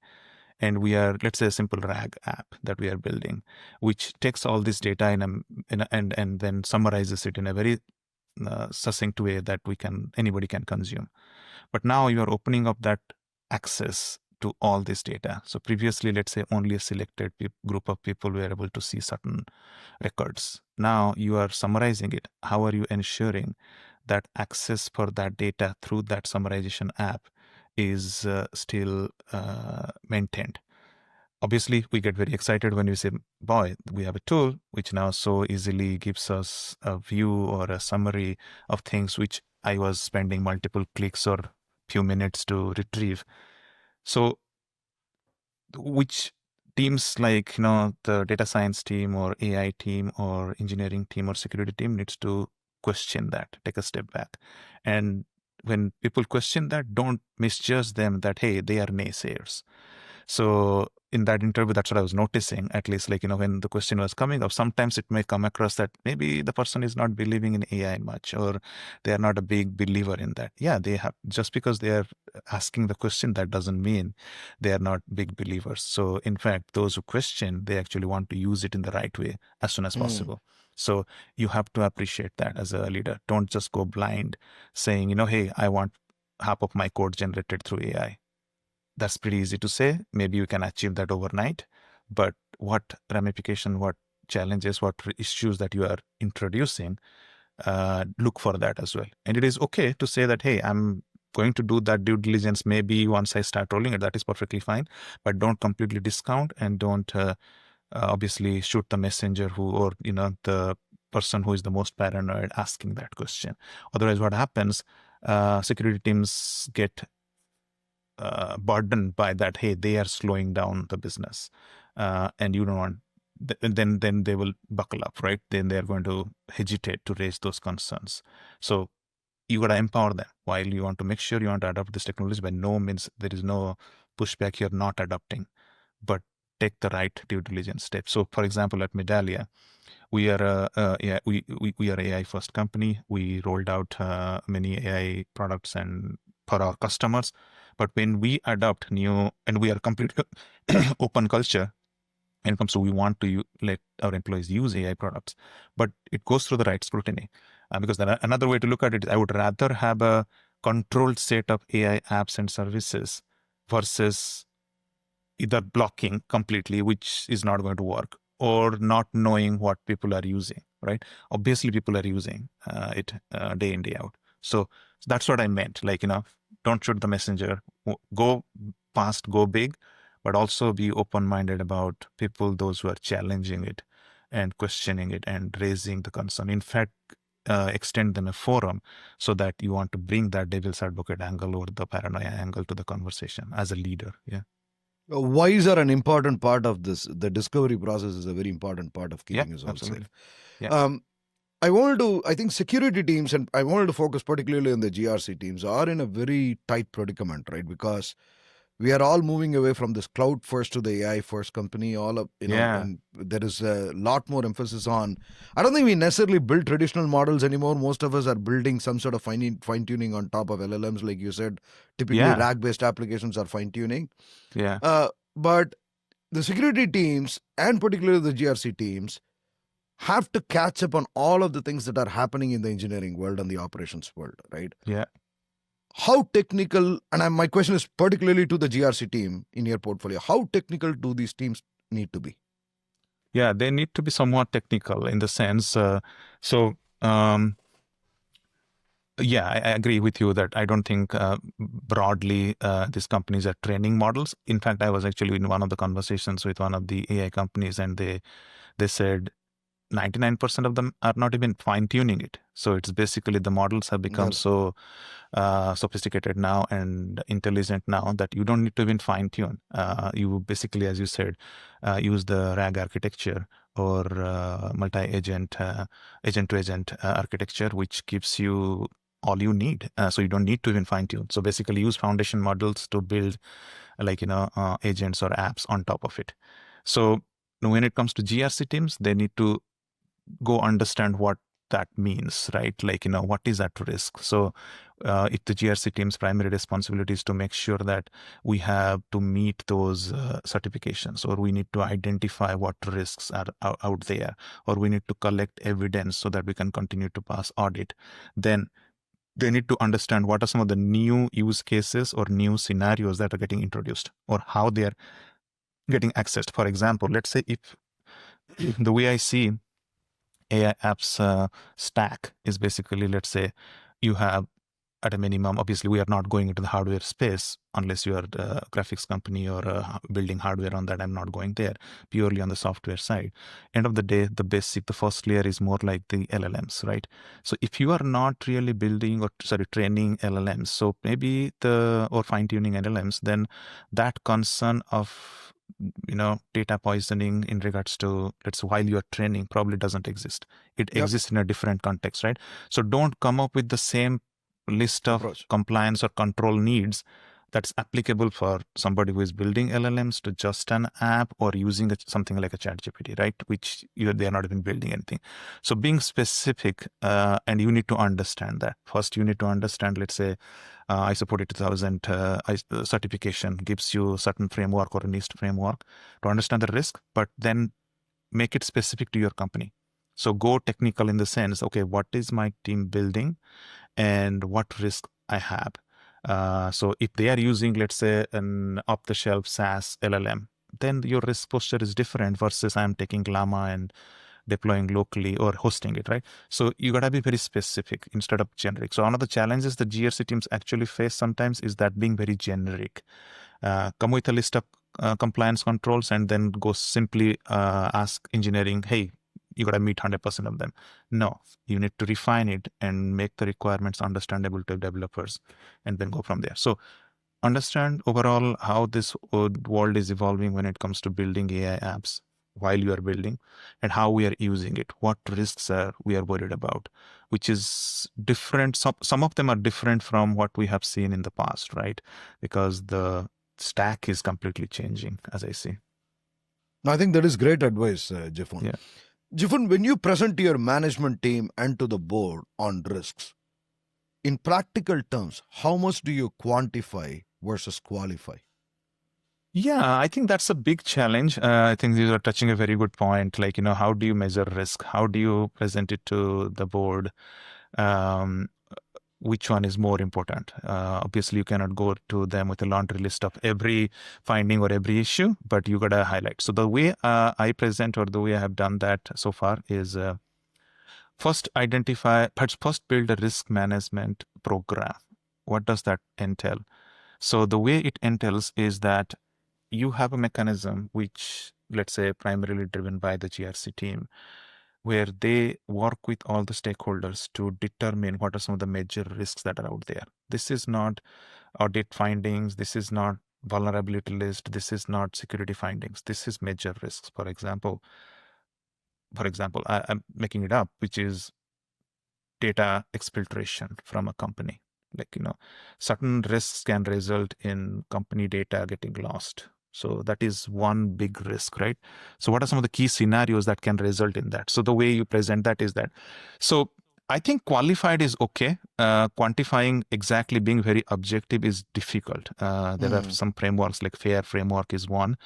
B: And we are, let's say, a simple RAG app that we are building, which takes all this data and then summarizes it in a very succinct way that anybody can consume. But now you are opening up that access to all this data. So previously, let's say only a selected group of people were able to see certain records. Now you are summarizing it. How are you ensuring that access for that data through that summarization app is still maintained? Obviously, we get very excited when we say, boy, we have a tool which now so easily gives us a view or a summary of things which I was spending multiple clicks or few minutes to retrieve. So which teams like the data science team or AI team or engineering team or security team needs to question that, take a step back. And when people question that, don't misjudge them that, hey, they are naysayers. So in that interview, that's what I was noticing, at least when the question was coming up, sometimes it may come across that maybe the person is not believing in AI much, or they are not a big believer in that. Yeah, just because they are asking the question, that doesn't mean they are not big believers. So in fact, those who question, they actually want to use it in the right way as soon as possible. So you have to appreciate that as a leader. Don't just go blind saying, hey, I want half of my code generated through AI. That's pretty easy to say. Maybe you can achieve that overnight, but what ramification, what challenges, what issues that you are introducing, look for that as well. And it is okay to say that, hey, I'm going to do that due diligence maybe once I start rolling it. That is perfectly fine, but don't completely discount and don't obviously shoot the messenger or the person who is the most paranoid asking that question. Otherwise, what happens, security teams get burdened by that. Hey, they are slowing down the business, and you don't want. Then they will buckle up, right? Then they are going to hesitate to raise those concerns. So you got to empower them while you want to make sure you want to adopt this technology. By no means there is no pushback. You're not adopting, but take the right due diligence steps. So, for example, at Medallia, we are we are AI first company. We rolled out many AI products and for our customers. But when we adopt new, and we are completely open culture, when it comes to we want to let our employees use AI products, but it goes through the right scrutiny. Because another way to look at it is I would rather have a controlled set of AI apps and services versus either blocking completely, which is not going to work, or not knowing what people are using, right? Obviously, people are using it day in, day out. So that's what I meant. Like, don't shoot the messenger, go fast, go big, but also be open-minded about people, those who are challenging it and questioning it and raising the concern. In fact, extend them a forum so that you want to bring that devil's advocate angle or the paranoia angle to the conversation as a leader. Yeah.
A: Whys are an important part of this. The discovery process is a very important part of
B: Yeah,
A: keeping us all
B: absolutely.
A: safe.
B: Yeah.
A: I think security teams, and I wanted to focus particularly on the GRC teams, are in a very tight predicament, right? Because we are all moving away from this cloud first to the AI first company,
B: Yeah.
A: and there is a lot more emphasis on, I don't think we necessarily build traditional models anymore. Most of us are building some sort of fine tuning on top of LLMs, like you said. Typically,
B: Yeah.
A: RAG-based applications are fine tuning.
B: Yeah.
A: But the security teams, and particularly the GRC teams, have to catch up on all of the things that are happening in the engineering world and the operations world, right?
B: Yeah.
A: How technical, and my question is particularly to the GRC team in your portfolio, how technical do these teams need to be?
B: Yeah, they need to be somewhat technical in the sense. Yeah, I agree with you that I don't think broadly these companies are training models. In fact, I was actually in one of the conversations with one of the AI companies, and they said 99% of them are not even fine-tuning it. So it's basically the models have become so sophisticated now and intelligent now that you don't need to even fine-tune. You basically, as you said, use the RAG architecture or multi-agent, agent-to-agent architecture, which gives you all you need. So you don't need to even fine-tune. So basically use foundation models to build agents or apps on top of it. So when it comes to GRC teams, they need to go understand what that means, right? What is at risk? So if the GRC team's primary responsibility is to make sure that we have to meet those certifications, or we need to identify what risks are out there, or we need to collect evidence so that we can continue to pass audit, then they need to understand what are some of the new use cases or new scenarios that are getting introduced, or how they are getting accessed. For example, let's say if the way I see AI apps stack is basically, let's say you have at a minimum, obviously we are not going into the hardware space unless you are a graphics company or building hardware on that. I'm not going there, purely on the software side. End of the day, the first layer is more like the LLMs, right? So if you are not really building or training LLMs, so maybe or fine-tuning LLMs, then that concern of data poisoning in regards to, while you're training, probably doesn't exist. It exists in a different context, right? So don't come up with the same list of compliance or control needs that's applicable for somebody who is building LLMs to just an app or using something like a ChatGPT, right? Which they're not even building anything. So being specific, and you need to understand that. First, you need to understand, let's say, ISO 42000 certification gives you a certain framework or a NIST framework to understand the risk, but then make it specific to your company. So go technical in the sense, okay, what is my team building and what risk I have? So if they are using, let's say, an off-the-shelf SaaS LLM, then your risk posture is different versus I'm taking Llama and deploying locally or hosting it, right? So you got to be very specific instead of generic. So one of the challenges the GRC teams actually face sometimes is that being very generic. Come with a list of compliance controls and then go simply ask engineering, hey, you got to meet 100% of them. No, you need to refine it and make the requirements understandable to developers and then go from there. So understand overall how this world is evolving when it comes to building AI apps while you are building, and how we are using it, what risks we are worried about, which is different. Some of them are different from what we have seen in the past, right? Because the stack is completely changing, as I see.
A: I think that is great advice, Jiphun.
B: Yeah.
A: Jiphun, when you present to your management team and to the board on risks, in practical terms, how much do you quantify versus qualify?
B: Yeah, I think that's a big challenge. I think you are touching a very good point. Like, how do you measure risk? How do you present it to the board? Um, which one is more important? Obviously, you cannot go to them with a laundry list of every finding or every issue, but you got to highlight. So the way I present, or the way I have done that so far, is first build a risk management program. What does that entail? So the way it entails is that you have a mechanism which, let's say, primarily driven by the GRC team, where they work with all the stakeholders to determine what are some of the major risks that are out there. This is not audit findings. This is not vulnerability list. This is not security findings. This is major risks. For example, I'm making it up, which is data exfiltration from a company. Like, certain risks can result in company data getting lost. So that is one big risk, right? So what are some of the key scenarios that can result in that? So the way you present that is that. So I think qualified is okay. Quantifying exactly, being very objective is difficult. There are some frameworks, like FAIR framework is one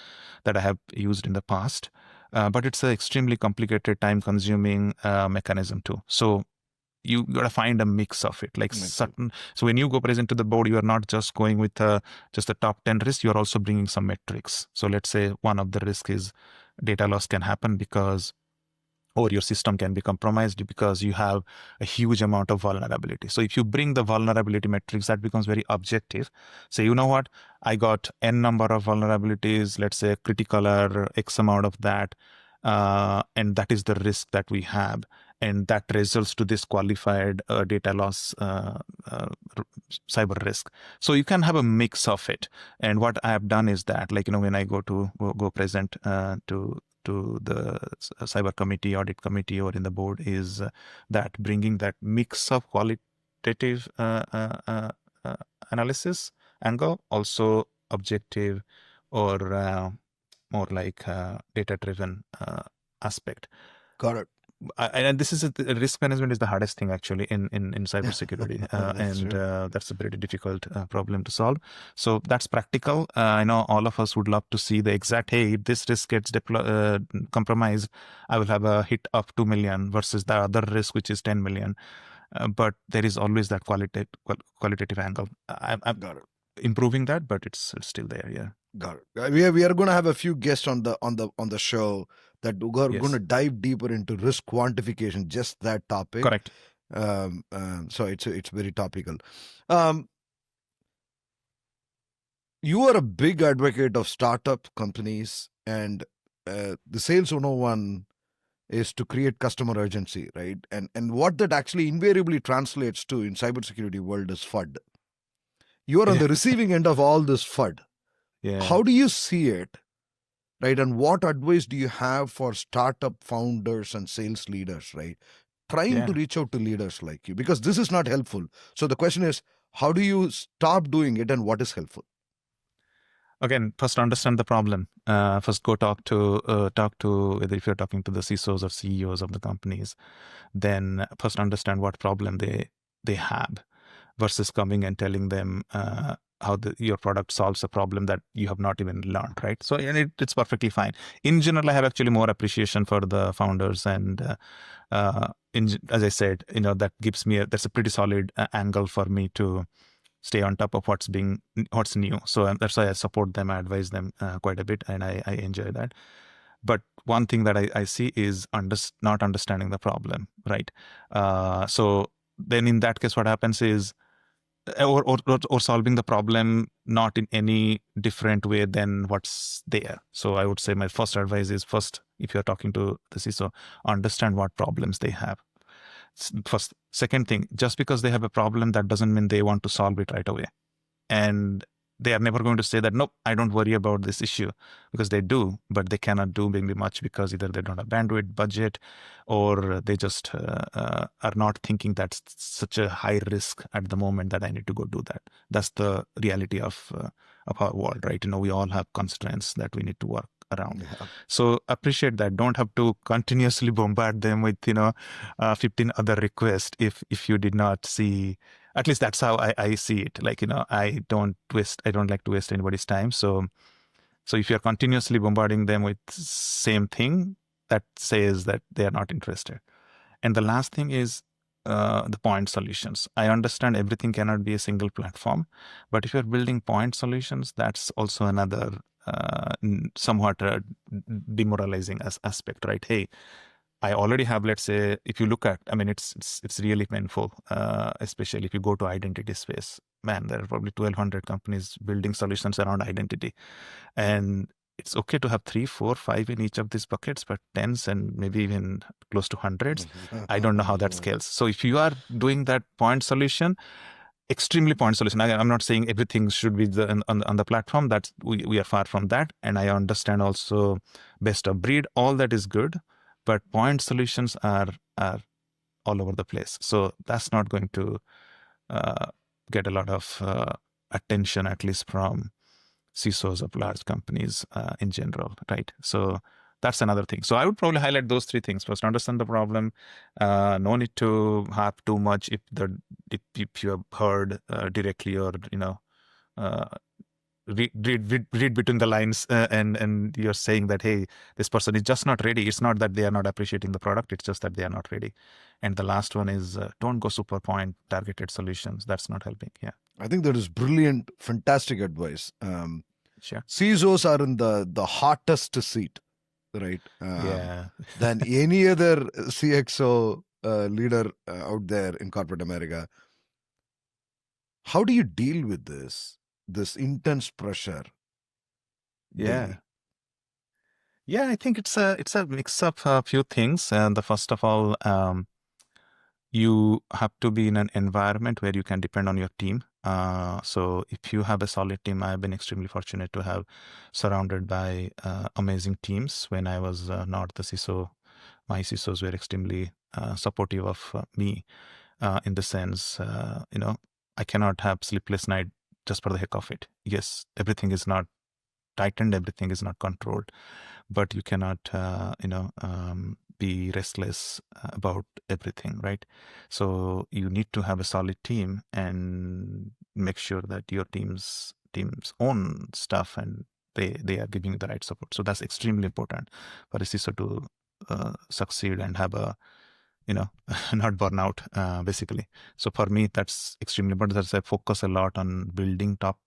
B: that I have used in the past. But it's an extremely complicated, time-consuming mechanism too. So you got to find a mix of it, like certain. So when you go present to the board, you are not just going with just the top 10 risks. You are also bringing some metrics. So let's say one of the risks is data loss can happen because, or your system can be compromised because you have a huge amount of vulnerability. So if you bring the vulnerability metrics, that becomes very objective. Say, you know what, I got N number of vulnerabilities, let's say critical are X amount of that, and that is the risk that we have. And that results to this qualified data loss cyber risk. So you can have a mix of it. And what I have done is that, like, when I go present to the cyber committee, audit committee, or in the board, is that bringing that mix of qualitative analysis angle, also objective, or more like data-driven aspect.
A: Got it.
B: And this is risk management is the hardest thing actually in cybersecurity, that's a pretty difficult problem to solve. So that's practical. I know all of us would love to see the exact, hey, if this risk gets compromised, I will have a hit of 2 million versus the other risk, which is 10 million. But there is always that qualitative angle. I'm
A: Got it.
B: improving that, but it's still there. Yeah.
A: Got it. We are going to have a few guests on the show that are going to dive deeper into risk quantification, just that topic.
B: Correct.
A: So it's very topical. You are a big advocate of startup companies, and the sales 101 is to create customer urgency, right? And what that actually invariably translates to in cybersecurity world is FUD. You're on the receiving end of all this FUD.
B: Yeah.
A: How do you see it, right? And what advice do you have for startup founders and sales leaders, right? Trying to reach out to leaders like you, because this is not helpful. So the question is, how do you stop doing it, and what is helpful?
B: Again, first understand the problem. First go talk to whether if you're talking to the CISOs or CEOs of the companies, then first understand what problem they have, versus coming and telling them how your product solves a problem that you have not even learned, right? So it's perfectly fine. In general, I have actually more appreciation for the founders, and as I said, that gives me that's a pretty solid angle for me to stay on top of what's new. So that's why I support them, I advise them quite a bit, and I enjoy that. But one thing that I see is not understanding the problem, right? So then in that case, what happens is, or solving the problem not in any different way than what's there. So I would say my first advice is, first, if you're talking to the CISO, understand what problems they have. First. Second thing, just because they have a problem, that doesn't mean they want to solve it right away. And they are never going to say that, nope, I don't worry about this issue, because they do, but they cannot do maybe much because either they don't have bandwidth, budget, or they just are not thinking that's such a high risk at the moment that I need to go do that. That's the reality of our world, right? We all have constraints that we need to work around. Yeah. So appreciate that. Don't have to continuously bombard them with 15 other requests if you did not see. At least that's how I see it. Like, I don't like to waste anybody's time. So So if you're continuously bombarding them with same thing, that says that they are not interested. And the last thing is the point solutions. I understand everything cannot be a single platform, but if you're building point solutions, that's also another somewhat demoralizing aspect, right? Hey, I already have, let's say, if you look at, I mean, it's really painful, especially if you go to identity space. Man, there are probably 1,200 companies building solutions around identity. And it's okay to have 3, 4, 5 in each of these buckets, but tens and maybe even close to hundreds. I don't know how that scales. So if you are doing that point solution, extremely point solution. I'm not saying everything should be on the platform. That's we are far from that. And I understand also best of breed. All that is good, but point solutions are all over the place. So that's not going to get a lot of attention, at least from CISOs of large companies in general, right? So that's another thing. So I would probably highlight those 3 things. First, understand the problem. No need to harp too much if you have heard directly, or read between the lines, and you're saying that, hey, this person is just not ready. It's not that they are not appreciating the product. It's just that they are not ready. And the last one is don't go super point targeted solutions. That's not helping. Yeah.
A: I think that is brilliant, fantastic advice.
B: Sure.
A: CISOs are in the hottest seat, right?
B: Yeah.
A: Than any other CXO leader out there in corporate America. How do you deal with this intense pressure
B: Yeah.
A: daily?
B: Yeah, I think it's a mix of a few things. And the first of all, you have to be in an environment where you can depend on your team. So if you have a solid team, I've been extremely fortunate to have surrounded by amazing teams. When I was not the CISO, my CISOs were extremely supportive of me in the sense, I cannot have sleepless night just for the heck of it. Yes, everything is not tightened, everything is not controlled, but you cannot, be restless about everything, right? So you need to have a solid team and make sure that your teams own stuff and they are giving you the right support. So that's extremely important for a CISO to succeed and have a, not burn out, basically. So for me, that's extremely important. That's I focus a lot on building top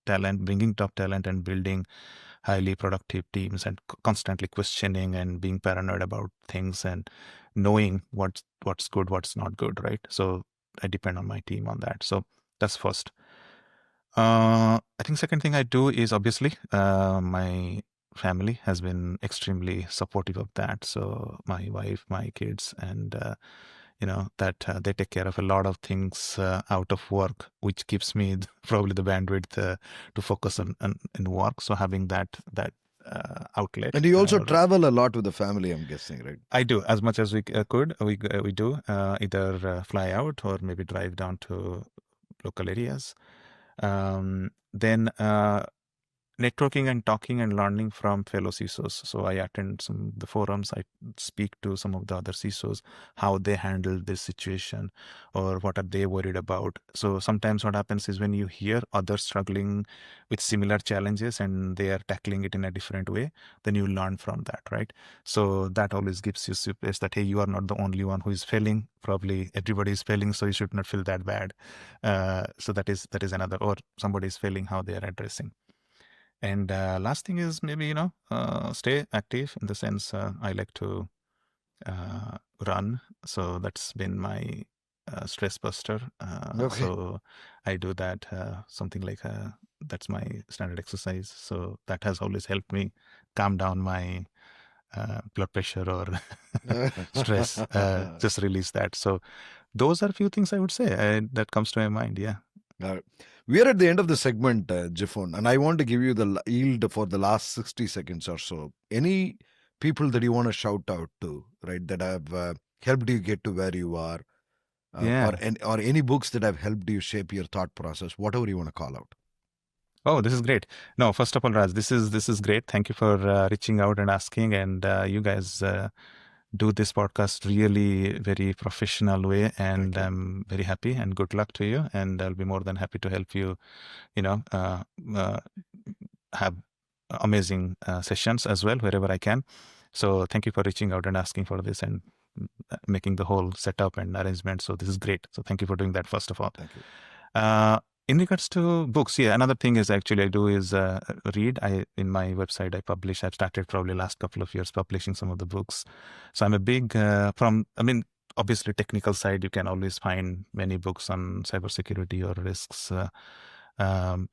B: talent, bringing top talent, and building highly productive teams, and constantly questioning and being paranoid about things and knowing what's good, what's not good, right? So I depend on my team on that. So that's first. I think second thing I do is obviously my family has been extremely supportive of that. So my wife, my kids, and that they take care of a lot of things out of work, which gives me probably the bandwidth to focus on work. So having that outlet.
A: And you also travel a lot with the family, I'm guessing, right?
B: I do, as much as we could. We do either fly out or maybe drive down to local areas. Then networking and talking and learning from fellow CISOs. So I attend some of the forums. I speak to some of the other CISOs, how they handle this situation or what are they worried about. So sometimes what happens is when you hear others struggling with similar challenges and they are tackling it in a different way, then you learn from that, right? So that always gives you space that, hey, you are not the only one who is failing. Probably everybody is failing, so you should not feel that bad. So that is another, or somebody is failing, how they are addressing. And last thing is maybe, stay active in the sense I like to run. So that's been my stress buster.
A: Okay.
B: So I do that, something like that's my standard exercise. So that has always helped me calm down my blood pressure or stress, just release that. So those are a few things I would say that comes to my mind. Yeah.
A: We are at the end of the segment, Jiphun, and I want to give you the yield for the last 60 seconds or so. Any people that you want to shout out to, right, that have helped you get to where you are,
B: Yeah.
A: or any books that have helped you shape your thought process, whatever you want to call out.
B: Oh, this is great. No, first of all, Raj, this is great. Thank you for reaching out and asking. And you guys do this podcast really very professional way, and I'm very happy. And good luck to you. And I'll be more than happy to help you. Have amazing sessions as well wherever I can. So thank you for reaching out and asking for this and making the whole setup and arrangement. So this is great. So thank you for doing that, first of all.
A: Thank you.
B: In regards to books, yeah, another thing is actually I do is read. In my website, I've started probably last couple of years publishing some of the books. So I'm a big, obviously technical side, you can always find many books on cybersecurity or risks in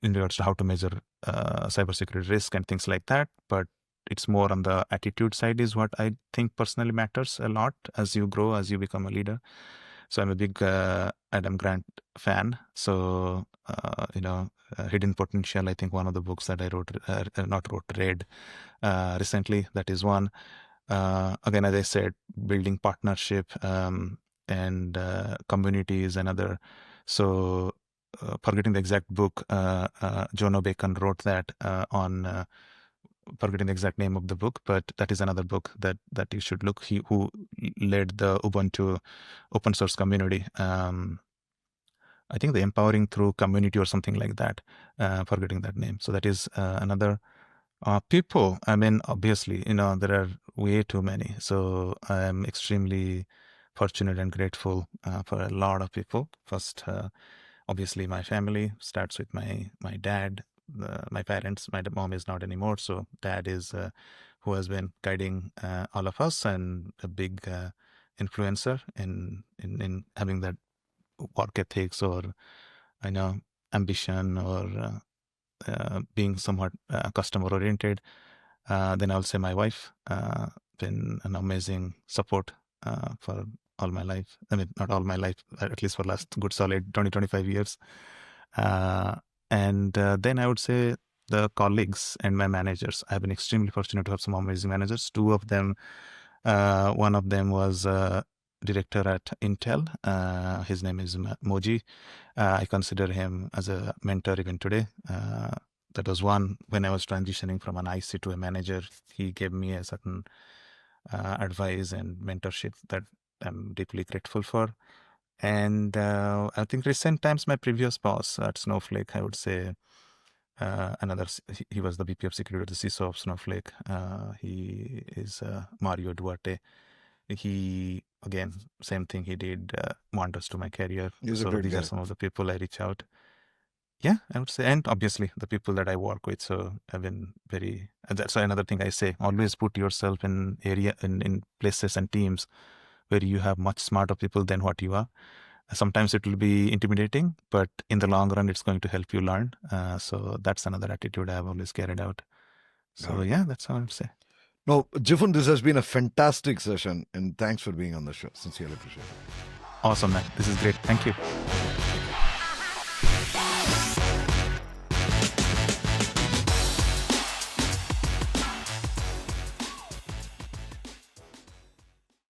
B: regards to how to measure cybersecurity risk and things like that. But it's more on the attitude side is what I think personally matters a lot as you grow, as you become a leader. So I'm a big Adam Grant fan. So, Hidden Potential, I think one of the books that I read recently, that is one. Again, as I said, building partnership and community is another. So, forgetting the exact book, Jono Bacon wrote that on forgetting the exact name of the book, but that is another book that you should look. He who led the Ubuntu open source community. I think the Empowering Through Community or something like that. Forgetting that name. So that is another. People, I mean, obviously, there are way too many. So I'm extremely fortunate and grateful for a lot of people. First, obviously, my family starts with my dad, my parents. My mom is not anymore, so dad is who has been guiding all of us and a big influencer in having that work ethics or ambition or being somewhat customer oriented. Then I'll say my wife, been an amazing support for all my life. I mean, not all my life, at least for last good solid 20-25 years. And then I would say the colleagues and my managers. I've been extremely fortunate to have some amazing managers. Two of them, one of them was director at Intel. His name is Moji. I consider him as a mentor even today. That was one when I was transitioning from an IC to a manager. He gave me a certain advice and mentorship that I'm deeply grateful for. And I think recent times, my previous boss at Snowflake, I would say he was the VP of security, the CISO of Snowflake. He is Mario Duarte. He, again, same thing, he did wonders to my career. So these are some of the people I reach out. Yeah, I would say, and obviously the people that I work with. So I've been that's another thing I say, always put yourself in places and teams where you have much smarter people than what you are. Sometimes it will be intimidating, but in the long run, it's going to help you learn. So that's another attitude I've always carried out. So yeah, that's how I would say.
A: No, Jiphun, this has been a fantastic session, and thanks for being on the show. Sincerely appreciate it.
B: Awesome, man. This is great. Thank you.